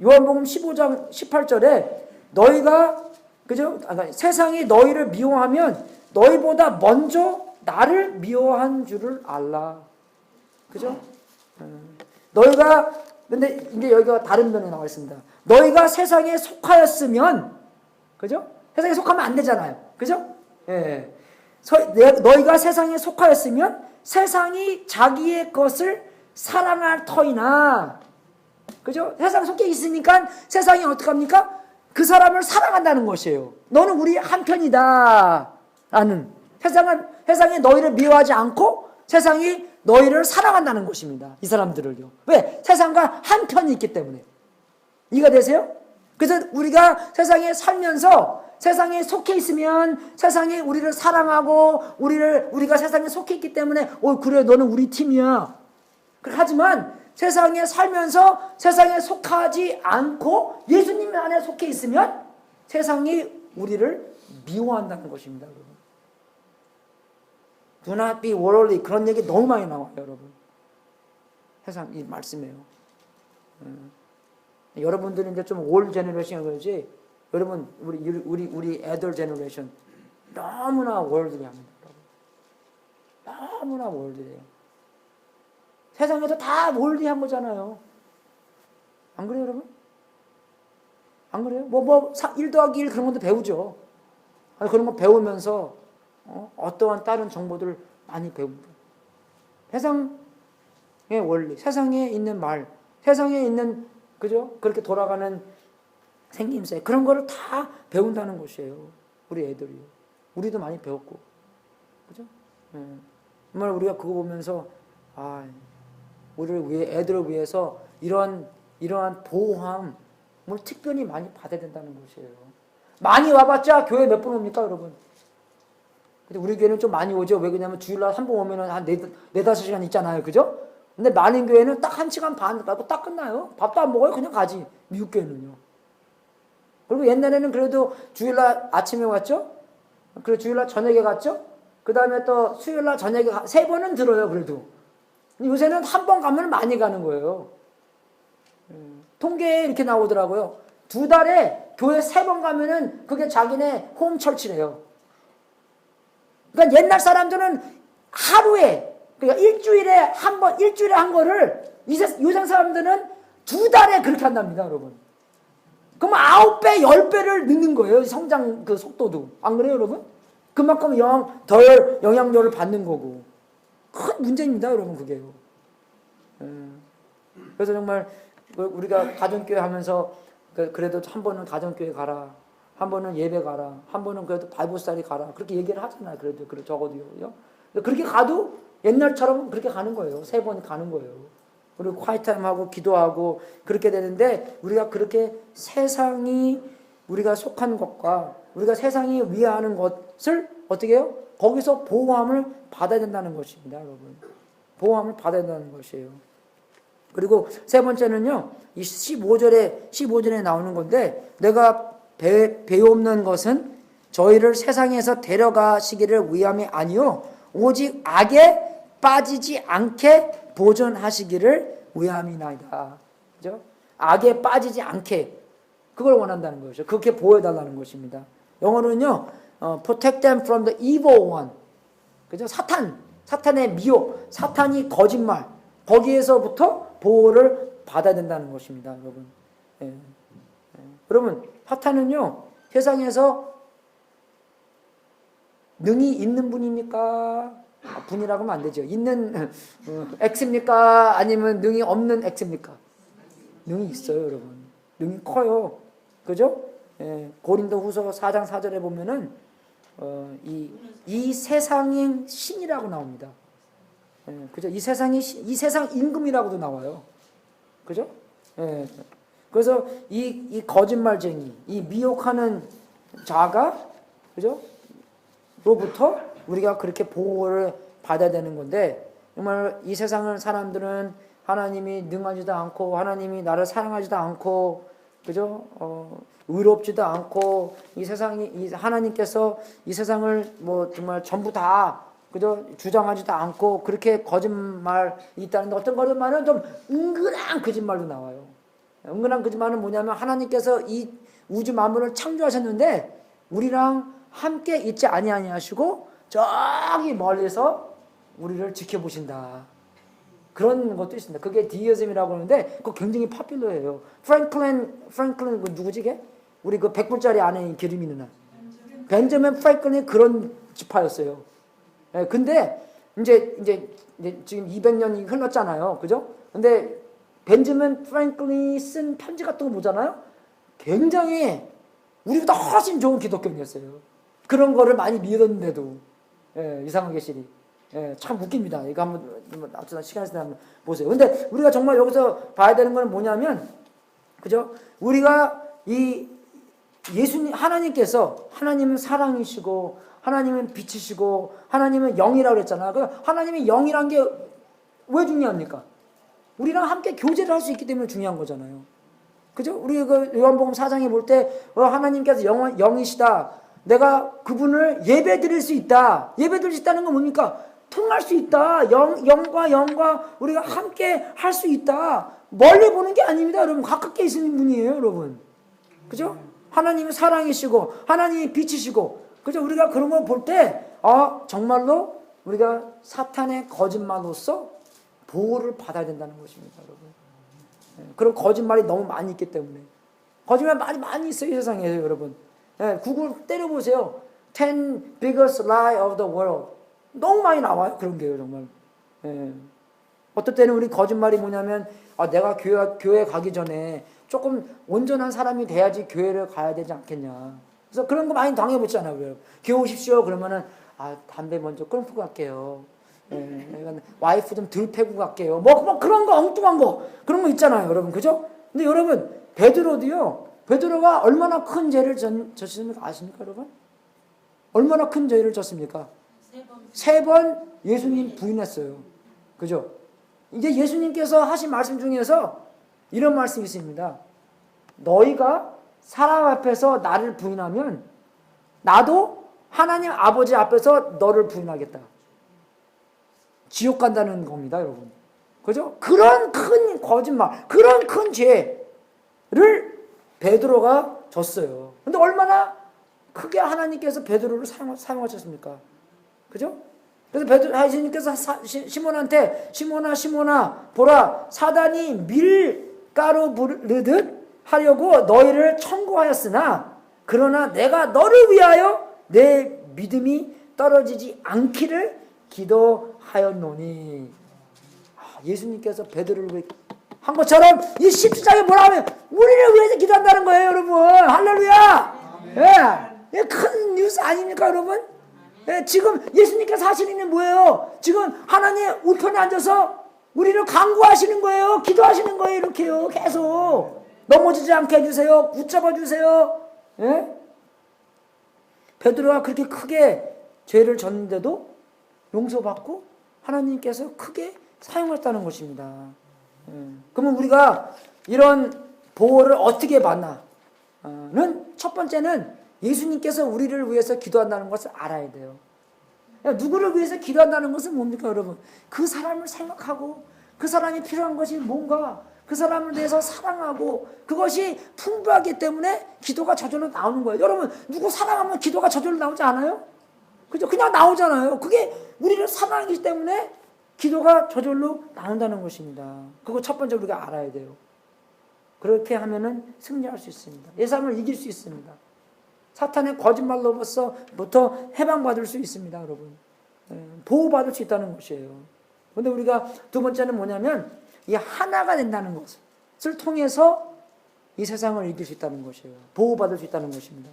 요한복음 15장 18절에 너희가, 그죠? 세상이 너희를 미워하면 너희보다 먼저 나를 미워한 줄을 알라. 그죠? 너희가, 근데 이제 여기가 다른 면에 나와 있습니다. 너희가 세상에 속하였으면, 그죠? 세상에 속하면 안 되잖아요. 그죠? 예. 너희가 세상에 속하였으면 세상이 자기의 것을 사랑할 터이나, 그죠? 세상에 속해 있으니까 세상이 어떡합니까? 그 사람을 사랑한다는 것이에요. 너는 우리 한편이다 라는, 세상에 너희를 미워하지 않고 세상이 너희를 사랑한다는 것입니다. 이 사람들을요. 왜? 세상과 한편이 있기 때문에. 이해가 되세요? 그래서 우리가 세상에 살면서 세상에 속해 있으면 세상이 우리를 사랑하고 우리가 세상에 속해 있기 때문에 그래, 너는 우리 팀이야. 하지만 세상에 살면서 세상에 속하지 않고 예수님 안에 속해 있으면 세상이 우리를 미워한다는 것입니다, 여러분. Do not be worldly, 그런 얘기 너무 많이 나와요, 여러분. 세상 이 말씀이에요. 여러분들은 이제 좀 올 제너레이션 그러지. 여러분, 우리 애들 제너레이션 너무나 월드리 합니다. 너무나 월드리해요. 세상에서 다 원리한 거잖아요. 안 그래요, 여러분? 안 그래요? 1 더하기 1 그런 것도 배우죠. 그런 거 배우면서 어떠한 다른 정보들을 많이 배웁니다. 세상의 원리, 세상에 있는 말, 세상에 있는, 그죠? 그렇게 돌아가는 생김새, 그런 거를 다 배운다는 것이에요. 우리 애들이요. 우리도 많이 배웠고. 그죠? 정말 우리가 그거 보면서, 우리를 위해, 애들을 위해서 이러한 보호함을 특별히 많이 받아야 된다는 것이에요. 많이 와봤자 교회 몇 번 옵니까, 여러분? 근데 우리 교회는 좀 많이 오죠. 왜 그러냐면 주일날 한 번 오면은 한 4-5시간 있잖아요. 그죠? 근데 많은 교회는 딱 1시간 반 가고 딱 끝나요. 밥도 안 먹어요. 그냥 가지. 미국 교회는요. 그리고 옛날에는 그래도 주일날 아침에 왔죠? 그리고 주일날 저녁에 갔죠? 그 다음에 또 수요일날 저녁에 3번은 들어요. 그래도. 요새는 한 번 가면 많이 가는 거예요. 통계에 이렇게 나오더라고요. 2달에 교회 3번 가면은 그게 자기네 홈철치래요. 그러니까 옛날 사람들은 하루에, 그러니까 일주일에 한 거를 요새 사람들은 2달에 그렇게 한답니다, 여러분. 그럼 9배, 10배를 넣는 거예요. 성장 그 속도도. 안 그래요, 여러분? 그만큼 덜 영향력을 받는 거고. 큰 문제입니다, 여러분, 그게요. 그래서 정말 우리가 가정교회 하면서 그래도 한 번은 가정교회 가라. 한 번은 예배 가라. 한 번은 그래도 바이블스터디 가라. 그렇게 얘기를 하잖아요. 그래도 적어도요. 그렇게 가도 옛날처럼 그렇게 가는 거예요. 3번 가는 거예요. 그리고 콰이타임하고 기도하고 그렇게 되는데 우리가 그렇게 세상이 우리가 속한 것과 우리가 세상이 위하는 것을 어떻게 해요? 거기서 보호함을 받아야 된다는 것입니다, 여러분. 보호함을 받아야 된다는 것이에요. 그리고 세 번째는요, 이 15절에 나오는 건데, 내가 배옵는 것은 저희를 세상에서 데려가시기를 위함이 아니요 오직 악에 빠지지 않게 보존하시기를 위함이나이다. 그죠? 악에 빠지지 않게 그걸 원한다는 것이죠. 그렇게 보호해달라는 것입니다. 영어로는요, protect them from the evil one. 그죠? 사탄의 미혹, 사탄이 거짓말, 거기에서부터 보호를 받아야 된다는 것입니다, 여러분. 여러분, 사탄은요, 세상에서 능이 있는 분입니까? 분이라고 하면 안 되죠. 있는 X입니까? 아니면 능이 없는 X입니까? 능이 있어요, 여러분. 능이 커요. 그죠? 고린도 후서 4장 4절에 보면은, 이 세상의 신이라고 나옵니다. 그죠? 이 세상 임금이라고도 나와요. 그죠? 그래서 이 거짓말쟁이, 이 미혹하는 자가, 그죠? 로부터 우리가 그렇게 보호를 받아야 되는 건데, 정말 이 세상을 사람들은 하나님이 능하지도 않고, 하나님이 나를 사랑하지도 않고, 그죠? 의롭지도 않고, 하나님께서 이 세상을 정말 전부 다, 그죠? 주장하지도 않고, 그렇게 거짓말이 있다는데, 어떤 거짓말은 좀 은근한 거짓말도 나와요. 은근한 거짓말은 뭐냐면, 하나님께서 이 우주 만물을 창조하셨는데, 우리랑 함께 있지 아니하시고, 저기 멀리서 우리를 지켜보신다. 그런 것도 있습니다. 그게 디이즘이라고 하는데, 그거 굉장히 파퓰러해요. 프랭클린 누구지, 걔? 우리 그 100불짜리 안에 기름 있는 한. 벤저민 프랭클린이 그런 지파였어요. 근데, 이제 지금 200년이 흘렀잖아요. 그죠? 근데, 벤저민 프랭클린이 쓴 편지 같은 거 보잖아요? 굉장히, 우리보다 훨씬 좋은 기독교인이었어요. 그런 거를 많이 믿었는데도, 이상하게 실이. 참 웃깁니다. 이거 한번 시간 있을 때 한번 보세요. 근데 우리가 정말 여기서 봐야 되는 건 뭐냐면, 그죠? 우리가 하나님께서, 하나님은 사랑이시고, 하나님은 빛이시고, 하나님은 영이라고 그랬잖아. 그 하나님이 영이란 게 왜 중요합니까? 우리랑 함께 교제를 할 수 있기 때문에 중요한 거잖아요. 그죠? 우리 그 요한복음 4장에 볼 때, 하나님께서 영이시다. 내가 그분을 예배 드릴 수 있다. 예배 드릴 수 있다는 건 뭡니까? 통할 수 있다. 영과 우리가 함께 할 수 있다. 멀리 보는 게 아닙니다, 여러분. 가깝게 있는 분이에요, 여러분. 그죠? 하나님은 사랑이시고, 하나님이 빛이시고, 그죠? 우리가 그런 걸 볼 때, 정말로 우리가 사탄의 거짓말로서 보호를 받아야 된다는 것입니다, 여러분. 그런 거짓말이 너무 많이 있기 때문에. 거짓말 많이 있어요, 이 세상에, 여러분. 구글 때려보세요. 10 biggest lie of the world. 너무 많이 나와요, 그런 게요, 정말. 어떨 때는 우리 거짓말이 뭐냐면, 내가 교회 가기 전에 조금 온전한 사람이 돼야지 교회를 가야 되지 않겠냐. 그래서 그런 거 많이 당해보잖아요. 그래요. 교회 오십시오. 그러면은, 담배 먼저 끊고 갈게요. 와이프 좀 덜 패고 갈게요. 뭐 그런 거, 엉뚱한 거. 그런 거 있잖아요, 여러분. 그죠? 근데 여러분, 베드로가 얼마나 큰 죄를 졌습니까? 아십니까, 여러분? 얼마나 큰 죄를 졌습니까? 3번 예수님 부인했어요. 그죠? 이제 예수님께서 하신 말씀 중에서 이런 말씀이 있습니다. 너희가 사람 앞에서 나를 부인하면 나도 하나님 아버지 앞에서 너를 부인하겠다. 지옥 간다는 겁니다, 여러분. 그죠? 그런 큰 거짓말, 그런 큰 죄를 베드로가 졌어요. 근데 얼마나 크게 하나님께서 베드로를 사용하셨습니까? 그죠? 그래서 예수님께서 시몬한테 시몬아 보라 사단이 밀가루 부르듯 하려고 너희를 청구하였으나 그러나 내가 너를 위하여 내 믿음이 떨어지지 않기를 기도하였노니. 예수님께서 베드로를 위해 한 것처럼 이 십자가에 뭐라 하면 우리를 위해서 기도한다는 거예요, 여러분. 할렐루야. 예, 큰 뉴스 아닙니까, 여러분? 지금 예수님께서 하시는 일은 뭐예요? 지금 하나님 우편에 앉아서 우리를 간구하시는 거예요. 기도하시는 거예요. 이렇게요. 계속 넘어지지 않게 해주세요. 붙잡아 주세요. 베드로가 그렇게 크게 죄를 졌는데도 용서받고 하나님께서 크게 사용했다는 것입니다. 그러면 우리가 이런 보호를 어떻게 받나는 첫 번째는 예수님께서 우리를 위해서 기도한다는 것을 알아야 돼요. 누구를 위해서 기도한다는 것은 뭡니까, 여러분? 그 사람을 생각하고 그 사람이 필요한 것이 뭔가 그 사람을 대해서 사랑하고 그것이 풍부하기 때문에 기도가 저절로 나오는 거예요. 여러분, 누구 사랑하면 기도가 저절로 나오지 않아요? 그죠? 그냥 나오잖아요. 그게 우리를 사랑하기 때문에 기도가 저절로 나온다는 것입니다. 그거 첫 번째 우리가 알아야 돼요. 그렇게 하면은 승리할 수 있습니다. 예수님을 이길 수 있습니다. 사탄의 거짓말로부터 해방받을 수 있습니다, 여러분. 보호받을 수 있다는 것이에요. 그런데 우리가 두 번째는 뭐냐면 이 하나가 된다는 것을 통해서 이 세상을 이길 수 있다는 것이에요. 보호받을 수 있다는 것입니다.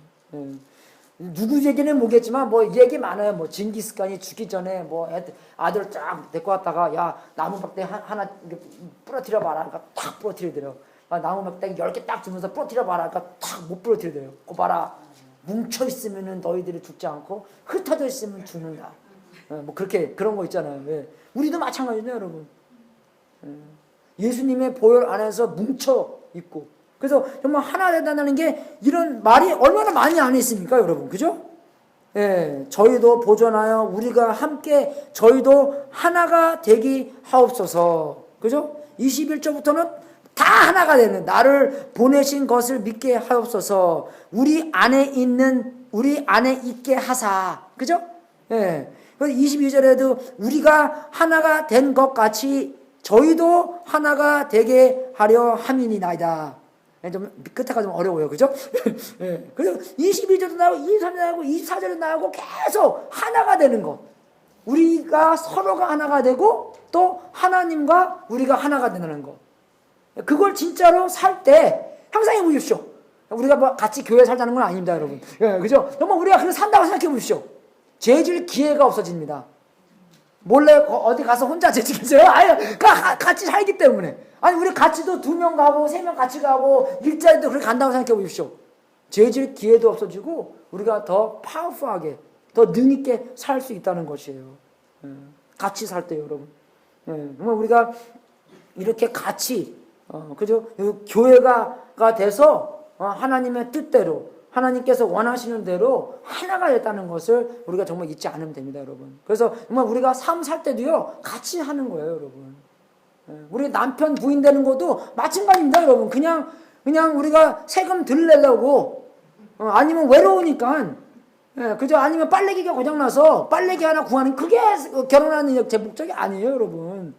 누구 얘기는 모르겠지만 뭐 얘기 많아요. 뭐 징기스칸이 죽기 전에 뭐 아들 쫙 데리고 왔다가 야 나무 막대 하나 부러뜨려 봐라. 그러니까 탁 부러뜨리더래요. 나무 막대 10개 딱 주면서 부러뜨려 봐라. 그러니까 탁 못 부러뜨리더래요. 그거 봐라. 뭉쳐 있으면은 너희들이 죽지 않고 흩어져 있으면 죽는다. 뭐 그렇게 그런 거 있잖아요. 우리도 마찬가지네요, 여러분. 예수님의 보혈 안에서 뭉쳐 있고. 그래서 정말 하나 된다는 게 이런 말이 얼마나 많이 안 있습니까, 여러분? 그죠? 저희도 보존하여 우리가 함께 저희도 하나가 되기 하옵소서. 그죠? 21절부터는 다 하나가 되는 나를 보내신 것을 믿게 하옵소서. 우리 안에 있게 하사. 그죠? 그래서 22절에도 우리가 하나가 된 것 같이 저희도 하나가 되게 하려 함이니이다. 좀 끝에가 좀 어려워요. 그죠? 그래서 22절도 나오고 23절도 나오고 24절도 나오고 계속 하나가 되는 것. 우리가 서로가 하나가 되고 또 하나님과 우리가 하나가 되는 것. 그걸 진짜로 살 때 항상 해보십시오. 우리가 뭐 같이 교회 살자는 건 아닙니다, 여러분. 그죠? 정말 우리가 그렇게 산다고 생각해 보십시오. 죄질 기회가 없어집니다. 몰래 어디 가서 혼자 죄지겠어요? 아니, 같이 살기 때문에. 아니, 우리 같이도 2명 가고 3명 같이 가고 일자리도 그렇게 간다고 생각해 보십시오. 죄질 기회도 없어지고 우리가 더 파워풀하게 더 능있게 살 수 있다는 것이에요. 같이 살 때, 여러분. 정말 우리가 이렇게 같이 그죠? 교회가 돼서 하나님의 뜻대로 하나님께서 원하시는 대로 하나가 됐다는 것을 우리가 정말 잊지 않으면 됩니다, 여러분. 그래서 정말 우리가 삶 살 때도요 같이 하는 거예요, 여러분. 우리 남편 부인 되는 것도 마찬가지입니다, 여러분. 그냥 우리가 세금 덜 내려고 아니면 외로우니까 그죠? 아니면 빨래기가 고장나서 빨래기 하나 구하는 그게 결혼하는 제 목적이 아니에요, 여러분.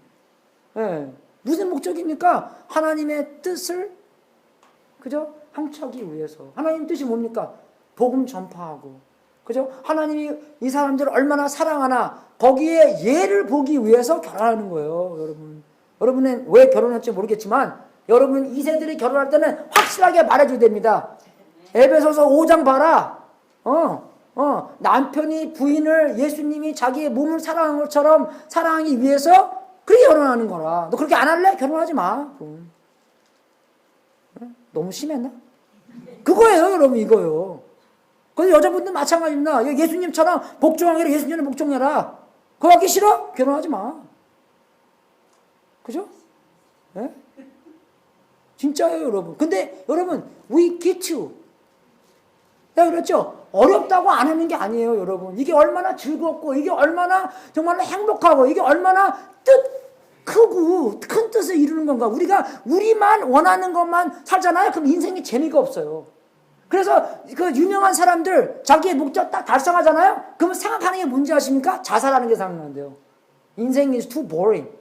예. 무슨 목적입니까? 하나님의 뜻을 그죠? 향취하기 위해서. 하나님 뜻이 뭡니까? 복음 전파하고. 그죠? 하나님이 이 사람들을 얼마나 사랑하나 거기에 예를 보기 위해서 결혼하는 거예요, 여러분. 여러분은 왜 결혼할지 모르겠지만 여러분 2세들이 결혼할 때는 확실하게 말해줘야 됩니다. 에베소서 5장 봐라. 남편이 부인을 예수님이 자기의 몸을 사랑한 것처럼 사랑하기 위해서 그렇게 결혼하는 거라. 너 그렇게 안 할래? 결혼하지 마. 너무 심했나? 그거예요, 여러분, 이거요. 그래서 여자분들 마찬가지입니다. 예수님처럼 복종하기로 예수님을 복종해라. 그거 하기 싫어? 결혼하지 마. 그죠? 네? 진짜예요, 여러분. 근데 여러분, we get you. 내가 그랬죠? 어렵다고 안 하는 게 아니에요, 여러분. 이게 얼마나 즐겁고, 이게 얼마나 정말 행복하고, 이게 얼마나 크고, 큰 뜻을 이루는 건가. 우리가 우리만 원하는 것만 살잖아요? 그럼 인생에 재미가 없어요. 그래서 그 유명한 사람들 자기의 목적 딱 달성하잖아요? 그러면 생각하는 게 뭔지 아십니까? 자살하는 게 생각나는데요. 인생이 is too boring.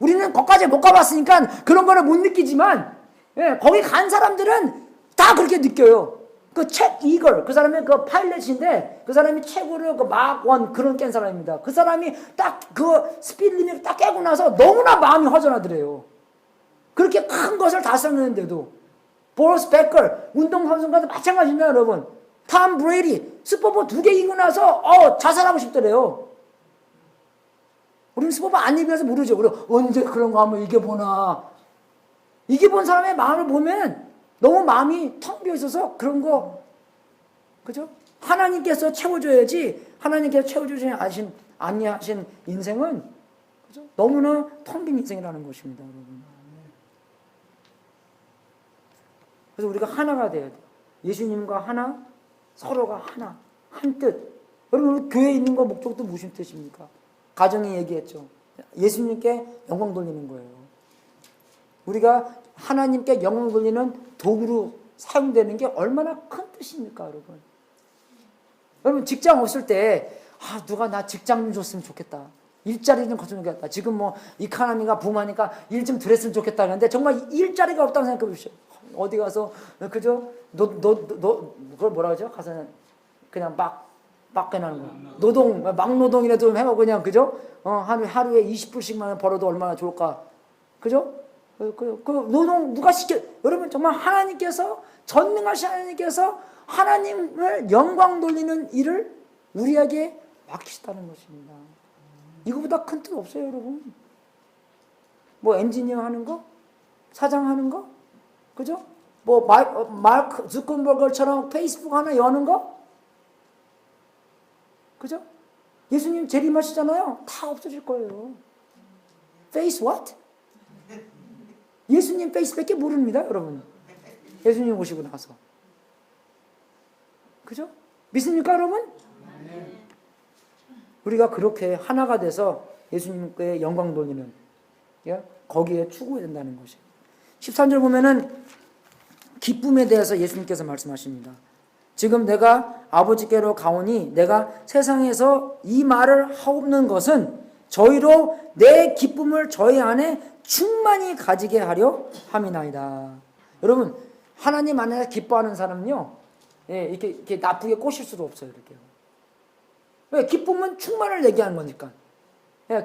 우리는 거기까지 못 가봤으니까 그런 거를 못 느끼지만, 예, 거기 간 사람들은 다 그렇게 느껴요. 그 책 이걸, 그 사람이 그 파일럿인데, 그 사람이 최고로 그 막1 그런 깬 사람입니다. 그 사람이 딱 그 스피드 리밋을 딱 깨고 나서 너무나 마음이 허전하더래요. 그렇게 큰 것을 달성했는데도. 보러스 베커, 운동선수과도 마찬가지입니다, 여러분. 톰 브레이디, 슈퍼볼 2개 이기고 나서, 자살하고 싶더래요. 우리는 슈퍼볼 안 이겨서 모르죠. 우리 언제 그런 거 한번 이겨보나. 이겨본 사람의 마음을 보면 너무 마음이 텅 비어 있어서 그런 거, 그죠? 하나님께서 채워줘야지, 하나님께서 채워주지 아니하신 인생은, 그죠? 너무나 텅 빈 인생이라는 것입니다, 여러분. 그래서 우리가 하나가 돼야 돼요. 예수님과 하나, 서로가 하나, 한 뜻. 여러분, 우리 교회에 있는 거 목적도 무슨 뜻입니까? 가정이 얘기했죠. 예수님께 영광 돌리는 거예요. 우리가 하나님께 영광 돌리는 도구로 사용되는 게 얼마나 큰 뜻입니까, 여러분? 여러분, 직장 없을 때, 누가 나 직장 좀 줬으면 좋겠다. 일자리 좀 가졌으면 좋겠다. 지금 뭐, 이카노미가 붐하니까 일 좀 들었으면 좋겠다. 그런데 정말 일자리가 없다고 생각해 보십시오. 어디 가서, 그죠? 그걸 뭐라 그러죠? 가서는 그냥 막 해나는 거. 막노동이라도 좀 해보고 그냥, 그죠? 하루에 20불씩만 벌어도 얼마나 좋을까. 그죠? 그 노동 누가 시켜? 여러분, 정말 하나님께서, 전능하신 하나님께서 하나님을 영광 돌리는 일을 우리에게 맡기시다는 것입니다. 이거보다 큰 뜻 없어요, 여러분. 뭐 엔지니어 하는 거? 사장 하는 거? 그죠? 뭐 마크 zuckerberg처럼 페이스북 하나 여는 거? 그죠? 예수님 재림하시잖아요. 다 없어질 거예요. 페이스 what? 예수님 페이스밖에 모릅니다, 여러분. 예수님 오시고 나서. 그죠? 믿습니까, 여러분? 우리가 그렇게 하나가 돼서 예수님께 영광 돌리는, 거기에 추구해야 된다는 것이에요. 13절 보면은 기쁨에 대해서 예수님께서 말씀하십니다. 지금 내가 아버지께로 가오니 내가 세상에서 이 말을 하옵는 것은 저희로 내 기쁨을 저희 안에 충만히 가지게 하려 함이나이다. 여러분, 하나님 안에서 기뻐하는 사람은요, 이렇게 나쁘게 꼬실 수도 없어요. 이렇게. 왜? 기쁨은 충만을 얘기하는 거니까.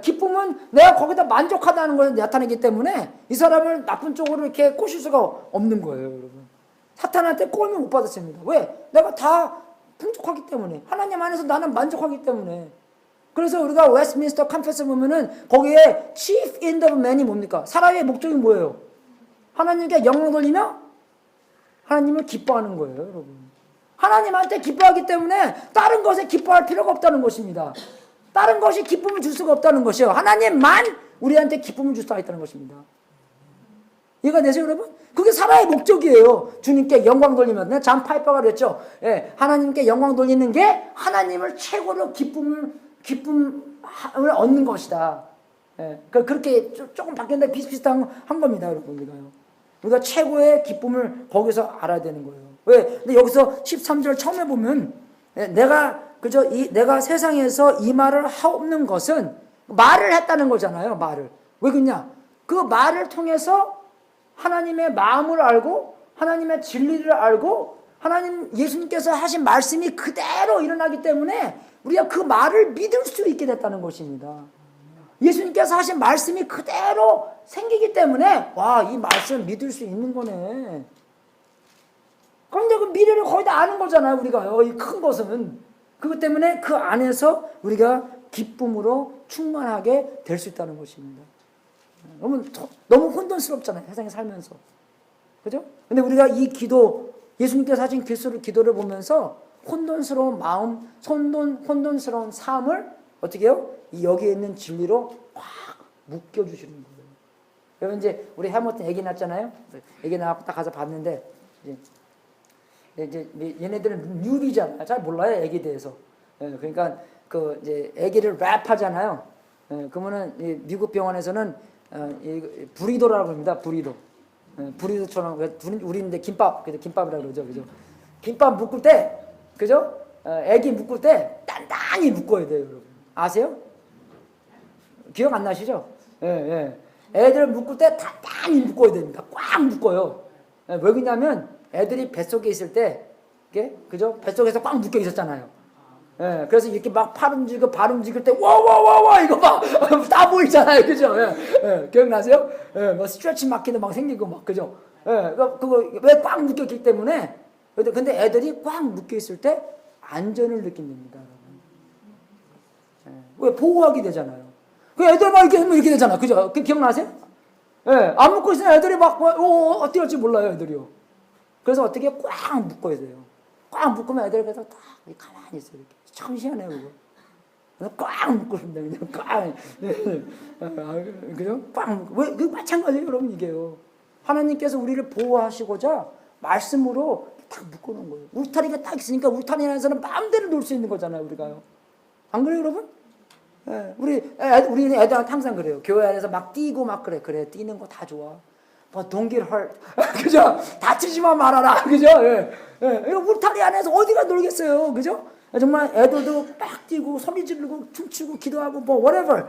기쁨은 내가 거기다 만족하다는 것을 나타내기 때문에 이 사람을 나쁜 쪽으로 이렇게 꼬실 수가 없는 거예요, 여러분. 사탄한테 꼴면 못 받았습니다. 왜? 내가 다 풍족하기 때문에. 하나님 안에서 나는 만족하기 때문에. 그래서 우리가 웨스트민스터 컨퍼런스 보면은 거기에 chief end of man이 뭡니까? 사람의 목적이 뭐예요? 하나님께 영광 돌리며 하나님을 기뻐하는 거예요, 여러분. 하나님한테 기뻐하기 때문에 다른 것에 기뻐할 필요가 없다는 것입니다. 다른 것이 기쁨을 줄 수가 없다는 것이요. 하나님만 우리한테 기쁨을 줄 수가 있다는 것입니다. 이해가 되세요, 여러분? 그게 살아의 목적이에요. 주님께 영광 돌리면. 잔 파이퍼가 그랬죠. 하나님께 영광 돌리는 게 하나님을 최고로 기쁨을 얻는 것이다. 그렇게 조금 바뀌었는데 비슷비슷한 겁니다, 여러분. 우리가 최고의 기쁨을 거기서 알아야 되는 거예요. 왜? 근데 여기서 13절 처음에 보면 내가 세상에서 이 말을 하옵는 것은 말을 했다는 거잖아요. 말을. 왜 그러냐? 그 말을 통해서 하나님의 마음을 알고 하나님의 진리를 알고 하나님 예수님께서 하신 말씀이 그대로 일어나기 때문에 우리가 그 말을 믿을 수 있게 됐다는 것입니다. 예수님께서 하신 말씀이 그대로 생기기 때문에 와, 이 말씀 믿을 수 있는 거네. 그런데 그 미래를 거의 다 아는 거잖아요. 우리가 이 큰 것은. 그것 때문에 그 안에서 우리가 기쁨으로 충만하게 될 수 있다는 것입니다. 너무 혼돈스럽잖아요. 세상에 살면서. 그죠? 근데 우리가 이 기도, 예수님께서 하신 기도를 보면서 혼돈스러운 마음, 혼돈스러운 삶을 어떻게 해요? 여기에 있는 진리로 확 묶여주시는 거예요. 여러분, 이제 우리 해머튼 애기 낳았잖아요. 애기 낳고 딱 가서 봤는데, 이제 얘네들은 뉴비잖아요. 잘 몰라요, 애기에 대해서. 그러니까 그 이제 애기를 랩하잖아요. 그러면은 미국 병원에서는 브리도라고 합니다. 브리도. 브리도처럼 우리 이제 김밥이라고 그러죠, 그죠? 김밥 묶을 때, 그죠? 애기 묶을 때 단단히 묶어야 돼요, 여러분. 아세요? 기억 안 나시죠? 애들 묶을 때 단단히 묶어야 됩니다. 꽉 묶어요. 왜 그러냐면 애들이 뱃속에 있을 때, 그죠? 뱃속에서 꽉 묶여 있었잖아요. 그래서 이렇게 막 팔 움직이고 발 움직일 때, 와, 이거 막, 다 보이잖아요. 그죠? 기억나세요? 뭐 스트레치 마키도 막 생기고 막, 그죠? 그거 왜 꽉 묶였기 때문에, 근데 애들이 꽉 묶여 있을 때 안전을 느낀답니다. 왜? 보호하게 되잖아요. 그 애들 막 이렇게 되잖아. 그죠? 기억나세요? 안 묶고 있으면 애들이 막, 어떻게 할지 몰라요, 애들이요. 그래서 어떻게 꽉 묶어야 돼요. 꽉 묶으면 애들 그래서 딱 가만히 있어요. 이렇게. 참 희한해요, 그거. 꽉 묶고 있습니다. 그냥 꽉. 그죠? 꽉 묶고. 왜? 그 마찬가지예요, 여러분, 이게요. 하나님께서 우리를 보호하시고자 말씀으로 딱 묶어놓은 거예요. 울타리가 딱 있으니까 울타리 안에서는 마음대로 놀 수 있는 거잖아요, 우리가요. 안 그래요, 여러분? 우리는 애들한테 항상 그래요. 교회 안에서 막 뛰고 막 그래, 뛰는 거 다 좋아. 뭐 don't get hurt. 그죠? 다치지만 말아라. 그죠? 이거 울타리 안에서 어디가 놀겠어요. 그죠? 정말 애들도 막 뛰고 소리 지르고 춤추고 기도하고 뭐 whatever.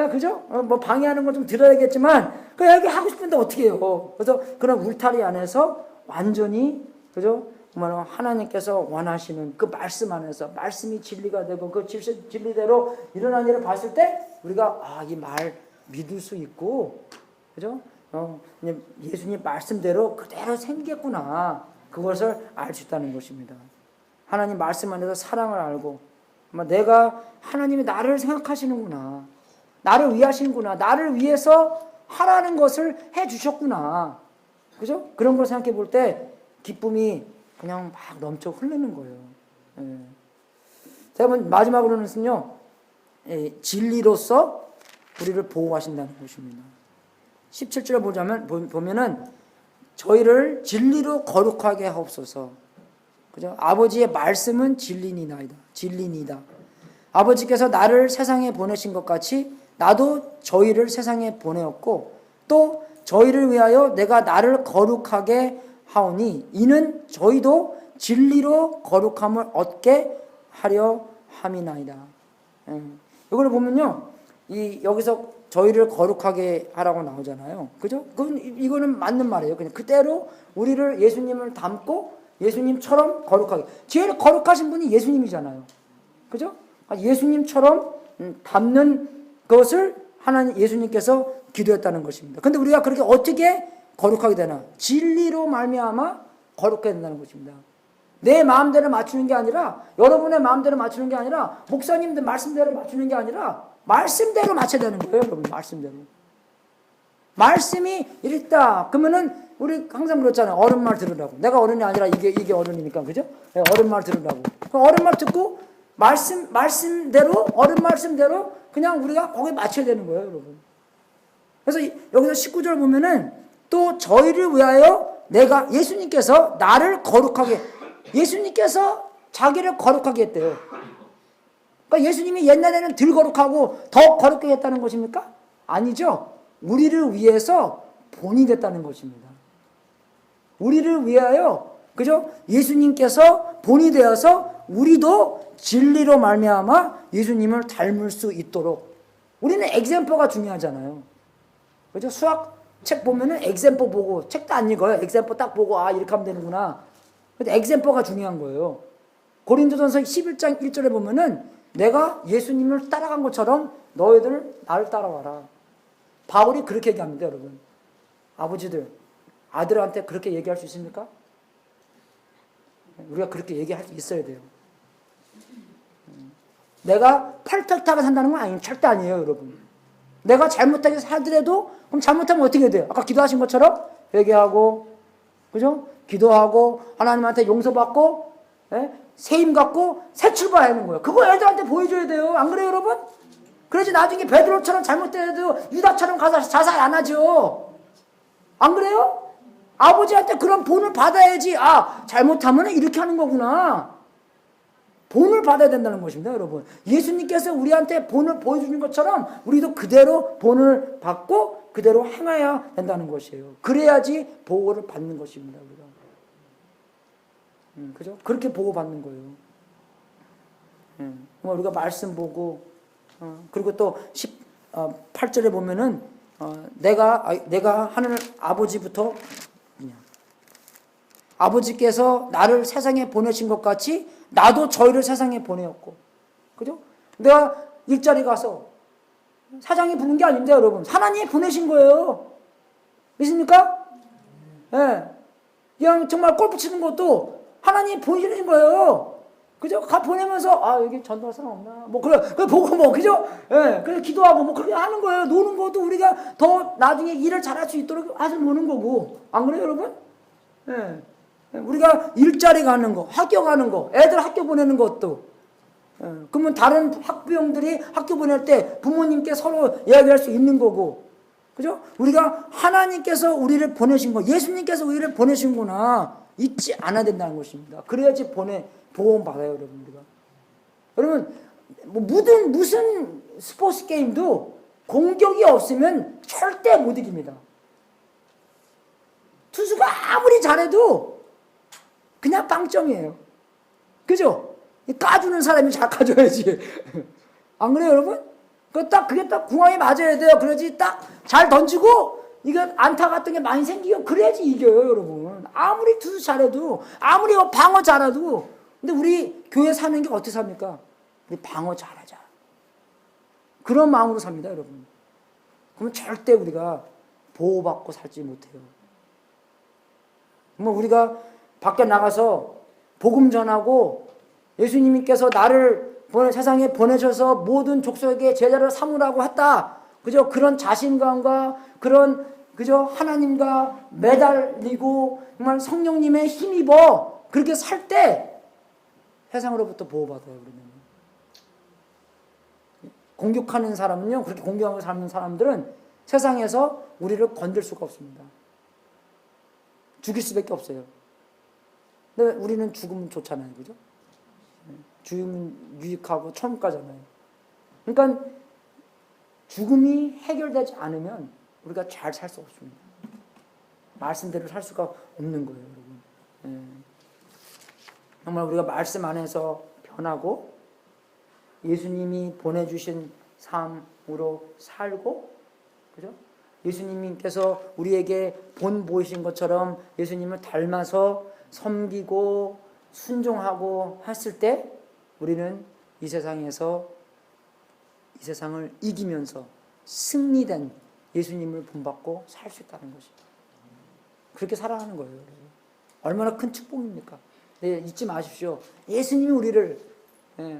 그죠? 뭐 방해하는 건 좀 들어야겠지만 그 애기 하고 싶은데 어떻게 해요? 그래서 그런 울타리 안에서 완전히, 그죠? 정말 하나님께서 원하시는 그 말씀 안에서 말씀이 진리가 되고 그 진리대로 일어난 일을 봤을 때 우리가 이 말 믿을 수 있고, 그죠? 예수님 말씀대로 그대로 생겼구나. 그것을 알 수 있다는 것입니다. 하나님 말씀 안에서 사랑을 알고 내가 하나님이 나를 생각하시는구나. 나를 위하시는구나. 나를 위해서 하라는 것을 해주셨구나. 그죠? 그런 걸 생각해 볼 때 기쁨이 그냥 막 넘쳐 흐르는 거예요. 자, 마지막으로는요, 진리로서 우리를 보호하신다는 것입니다. 17절 보면은 저희를 진리로 거룩하게 하옵소서. 그죠? 아버지의 말씀은 진리니이다. 아버지께서 나를 세상에 보내신 것 같이 나도 저희를 세상에 보내었고 또 저희를 위하여 내가 나를 거룩하게 하오니 이는 저희도 진리로 거룩함을 얻게 하려 함이나이다. 이걸 보면요, 여기서 저희를 거룩하게 하라고 나오잖아요. 그죠? 이거는 맞는 말이에요. 그냥 그대로 우리를 예수님을 닮고 예수님처럼 거룩하게. 제일 거룩하신 분이 예수님이잖아요. 그죠? 예수님처럼 닮는 것을 하나님 예수님께서 기도했다는 것입니다. 근데 우리가 그렇게 어떻게 거룩하게 되나? 진리로 말미암아 거룩하게 된다는 것입니다. 내 마음대로 맞추는 게 아니라, 여러분의 마음대로 맞추는 게 아니라, 목사님들 말씀대로 맞추는 게 아니라 말씀대로 맞춰야 되는 거예요, 여러분. 말씀대로. 말씀이 이랬다. 그러면은 우리 항상 그렇잖아요. 어른 말 들으라고. 내가 어른이 아니라 이게 어른이니까, 그죠? 어른 말 들으라고. 어른 말 듣고 말씀대로, 어른 말씀대로 그냥 우리가 거기에 맞춰야 되는 거예요, 여러분. 그래서 여기서 19절 보면은 또 저희를 위하여 예수님께서 나를 거룩하게, 예수님께서 자기를 거룩하게 했대요. 그러니까 예수님이 옛날에는 덜 거룩하고 더 거룩하게 했다는 것입니까? 아니죠. 우리를 위해서 본이 됐다는 것입니다. 우리를 위하여, 그죠? 예수님께서 본이 되어서 우리도 진리로 말미암아 예수님을 닮을 수 있도록. 우리는 엑sem플가 중요하잖아요. 그죠? 수학 책 보면은 엑셈포 보고 책도 안 읽어요. 엑셈포 딱 보고 아 이렇게 하면 되는구나. 근데 엑셈포가 중요한 거예요. 고린도전서 11장 1절에 보면은 내가 예수님을 따라간 것처럼 너희들 나를 따라와라. 바울이 그렇게 얘기합니다, 여러분. 아버지들, 아들한테 그렇게 얘기할 수 있습니까? 우리가 그렇게 얘기할 수 있어야 돼요. 내가 펄떡하게 산다는 건 아니에요. 절대 아니에요, 여러분. 내가 잘못하게 살더라도 그럼 잘못하면 어떻게 돼요? 아까 기도하신 것처럼 회개하고, 그죠? 기도하고 하나님한테 용서받고, 세임 갖고 새 출발하는 거예요. 그거 애들한테 보여줘야 돼요. 안 그래요, 여러분? 그래야지 나중에 베드로처럼 잘못돼도 유다처럼 가서 자살 안 하죠. 안 그래요? 아버지한테 그런 본을 받아야지. 아, 잘못하면 이렇게 하는 거구나. 본을 받아야 된다는 것입니다, 여러분. 예수님께서 우리한테 본을 보여주는 것처럼 우리도 그대로 본을 받고 그대로 행해야 된다는 것이에요. 그래야지 보호를 받는 것입니다, 우리가. 그죠? 그렇게 보호받는 거예요. 우리가 말씀 보고, 그리고 또 18절에 보면은, 내가 하늘 아버지부터, 아버지께서 나를 세상에 보내신 것 같이 나도 저희를 세상에 보내었고. 그죠? 내가 일자리 가서 사장이 부른 게 아닙니다, 여러분. 하나님이 보내신 거예요. 믿습니까? 예. 네. 그냥 정말 골프 치는 것도 하나님이 보내신 거예요. 그죠? 가 보내면서, 아, 여기 전도할 사람 없나? 뭐, 그래 보고 뭐, 그죠? 예. 네. 그래 기도하고 뭐, 그렇게 하는 거예요. 노는 것도 우리가 더 나중에 일을 잘할 수 있도록 아주 노는 거고. 안 그래요, 여러분? 예. 네. 우리가 일자리 가는 거, 학교 가는 거, 애들 학교 보내는 것도. 그러면 다른 학부형들이 학교 보낼 때 부모님께 서로 이야기할 수 있는 거고. 그죠? 우리가 하나님께서 우리를 보내신 거, 예수님께서 우리를 보내신구나. 잊지 않아야 된다는 것입니다. 그래야지 보험 받아요, 여러분, 우리가. 여러분, 뭐 무슨 스포츠 게임도 공격이 없으면 절대 못 이깁니다. 투수가 아무리 잘해도 그냥 빵점이에요. 그죠? 까주는 사람이 잘 까줘야지. 안 그래요, 여러분? 그게 딱 궁합이 맞아야 돼요. 그래야지 딱 잘 던지고, 이거 안타 같은 게 많이 생기고, 그래야지 이겨요, 여러분. 아무리 투수 잘해도, 아무리 방어 잘해도, 근데 우리 교회 사는 게 어떻게 삽니까? 우리 방어 잘하자. 그런 마음으로 삽니다, 여러분. 그러면 절대 우리가 보호받고 살지 못해요. 뭐 우리가 밖에 나가서 복음 전하고 예수님께서 나를 세상에 보내셔서 모든 족속에게 제자를 삼으라고 했다. 그죠? 그런 자신감과 그런 그죠? 하나님과 매달리고 정말 성령님의 힘입어 그렇게 살 때 세상으로부터 보호받아요. 그러면 공격하는 사람은요, 그렇게 공격하고 사는 사람들은 세상에서 우리를 건들 수가 없습니다. 죽일 수밖에 없어요. 근데 우리는 죽으면 좋잖아요. 그죠? 죽으면 유익하고 천국가잖아요. 그러니까 죽음이 해결되지 않으면 우리가 잘 살 수 없습니다. 말씀대로 살 수가 없는 거예요, 여러분. 정말 우리가 말씀 안에서 변하고 예수님이 보내주신 삶으로 살고, 그죠? 예수님께서 우리에게 본 보이신 것처럼 예수님을 닮아서 섬기고 순종하고 했을 때 우리는 이 세상에서 이 세상을 이기면서 승리된 예수님을 본받고 살 수 있다는 것입니다. 그렇게 살아가는 거예요. 여러분. 얼마나 큰 축복입니까? 네, 잊지 마십시오. 예수님이 우리를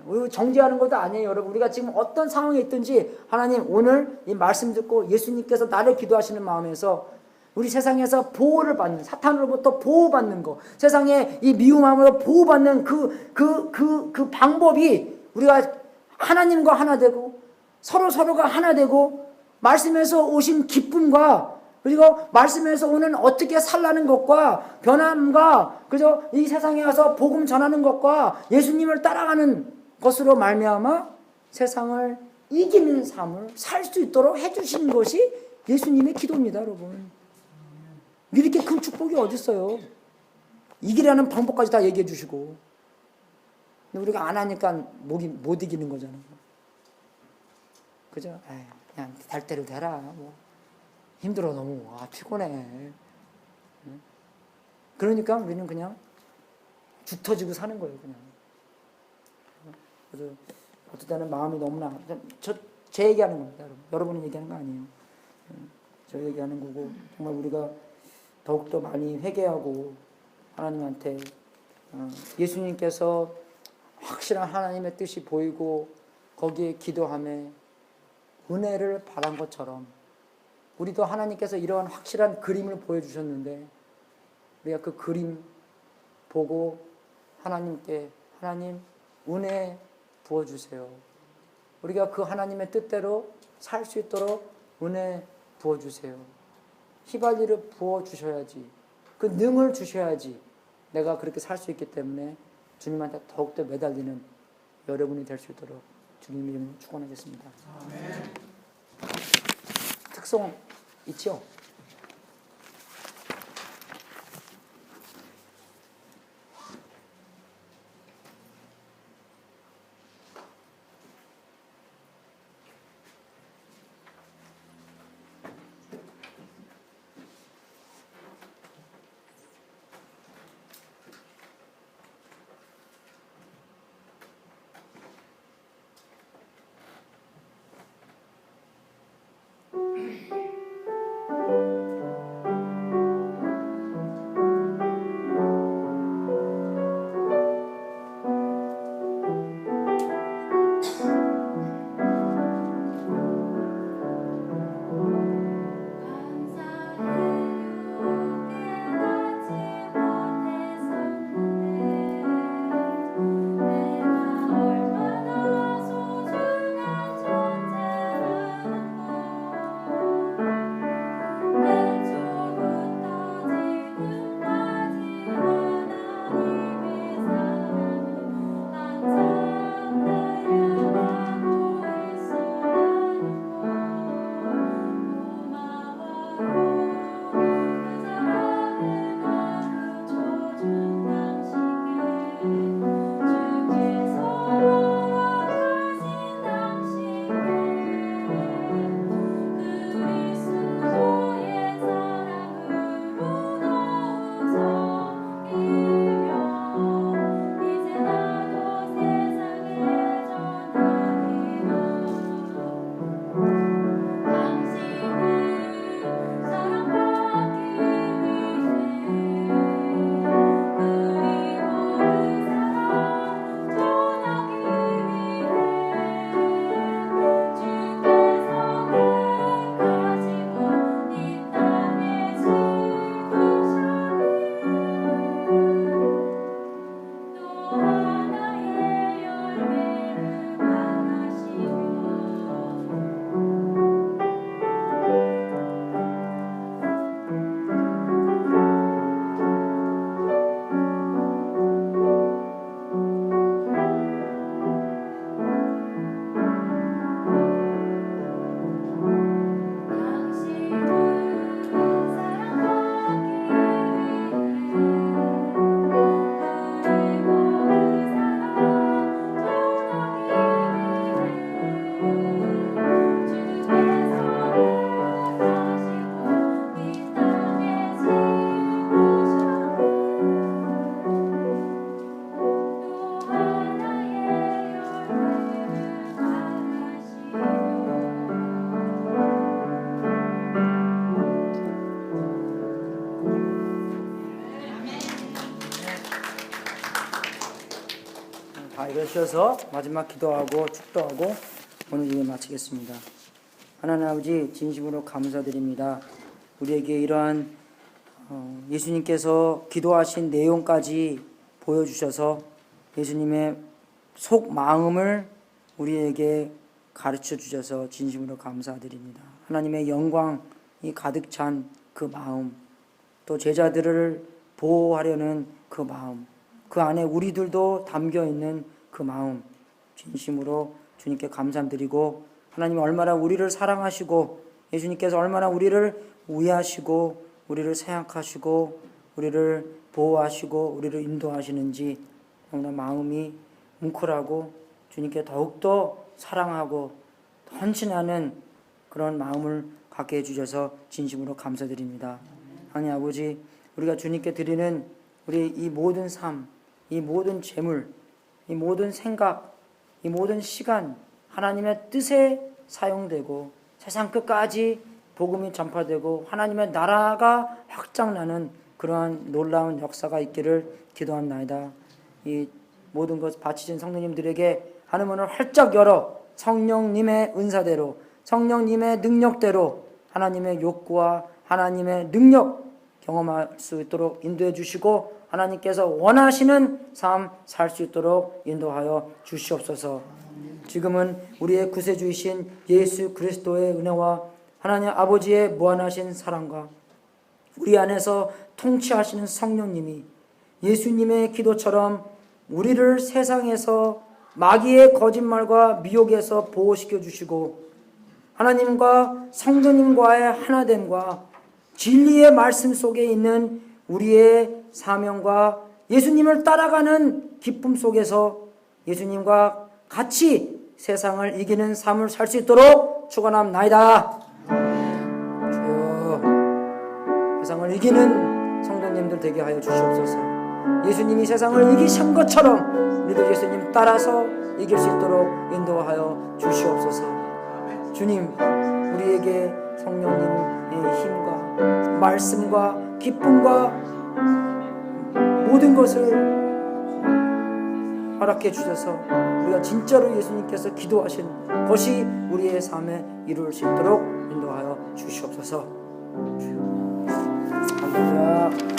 우리 정죄하는 것도 아니에요. 여러분, 우리가 지금 어떤 상황에 있든지 하나님 오늘 이 말씀 듣고 예수님께서 나를 기도하시는 마음에서 우리 세상에서 보호를 받는, 사탄으로부터 보호받는 거, 세상에 이 미움함으로 보호받는 그 방법이 우리가 하나님과 하나 되고 서로가 하나 되고 말씀에서 오신 기쁨과 그리고 말씀에서 오는 어떻게 살라는 것과 변함과 그죠? 이 세상에 와서 복음 전하는 것과 예수님을 따라가는 것으로 말미암아 세상을 이기는 삶을 살 수 있도록 해주신 것이 예수님의 기도입니다, 여러분. 이렇게 큰 축복이 어디 있어요? 이기라는 방법까지 다 얘기해 주시고, 근데 우리가 안 하니까 못 이기는 거잖아요. 그죠? 에이, 그냥 될 대로 되라. 뭐. 힘들어 너무. 피곤해. 그러니까 우리는 그냥 죽 터지고 사는 거예요, 그냥. 그래서 어떨 때는 마음이 너무나 제 얘기하는 겁니다, 여러분. 여러분이 얘기하는 거 아니에요. 저 얘기하는 거고 정말 우리가 더욱더 많이 회개하고 하나님한테 예수님께서 확실한 하나님의 뜻이 보이고 거기에 기도함에 은혜를 바란 것처럼 우리도 하나님께서 이러한 확실한 그림을 보여주셨는데 우리가 그 그림 보고 하나님께 하나님 은혜 부어주세요. 우리가 그 하나님의 뜻대로 살 수 있도록 은혜 부어주세요. 휘발유를 부어주셔야지. 그 능을 주셔야지 내가 그렇게 살 수 있기 때문에 주님한테 더욱더 매달리는 여러분이 될 수 있도록 주님 이름으로 축원하겠습니다. 특성 있죠? 다 이러셔서 마지막 기도하고 축도하고 오늘 예배 마치겠습니다. 하나님 아버지 진심으로 감사드립니다. 우리에게 이러한 예수님께서 기도하신 내용까지 보여주셔서 예수님의 속 마음을 우리에게 가르쳐 주셔서 진심으로 감사드립니다. 하나님의 영광이 가득 찬 그 마음, 또 제자들을 보호하려는 그 마음, 그 안에 우리들도 담겨 있는 그 마음, 진심으로 주님께 감사드리고 하나님이 얼마나 우리를 사랑하시고 예수님께서 얼마나 우리를 위하시고 우리를 생각하시고 우리를 보호하시고 우리를 인도하시는지 너무나 마음이 뭉클하고 주님께 더욱더 사랑하고 헌신하는 그런 마음을 갖게 해주셔서 진심으로 감사드립니다. 하나님 아버지, 우리가 주님께 드리는 우리 이 모든 삶, 이 모든 재물, 이 모든 생각, 이 모든 시간 하나님의 뜻에 사용되고 세상 끝까지 복음이 전파되고 하나님의 나라가 확장나는 그러한 놀라운 역사가 있기를 기도합나이다. 이 모든 것 바치신 성도님들에게 하늘 문을 활짝 열어 성령님의 은사대로, 성령님의 능력대로 하나님의 욕구와 하나님의 능력 경험할 수 있도록 인도해 주시고 하나님께서 원하시는 삶 살 수 있도록 인도하여 주시옵소서. 지금은 우리의 구세주이신 예수 그리스도의 은혜와 하나님 아버지의 무한하신 사랑과 우리 안에서 통치하시는 성령님이 예수님의 기도처럼 우리를 세상에서 마귀의 거짓말과 미혹에서 보호시켜 주시고 하나님과 성도님과의 하나됨과 진리의 말씀 속에 있는 우리의 사명과 예수님을 따라가는 기쁨 속에서 예수님과 같이 세상을 이기는 삶을 살 수 있도록 축원합나이다. 주여, 세상을 이기는 성도님들 되게 하여 주시옵소서. 예수님이 세상을 이기신 것처럼 우리도 예수님 따라서 이길 수 있도록 인도하여 주시옵소서. 주님, 우리에게 성령님의 힘과 말씀과 기쁨과 모든 것을 허락해 주셔서 우리가 진짜로 예수님께서 기도하신 것이 우리의 삶에 이룰 수 있도록 인도하여 주시옵소서. 할렐루야.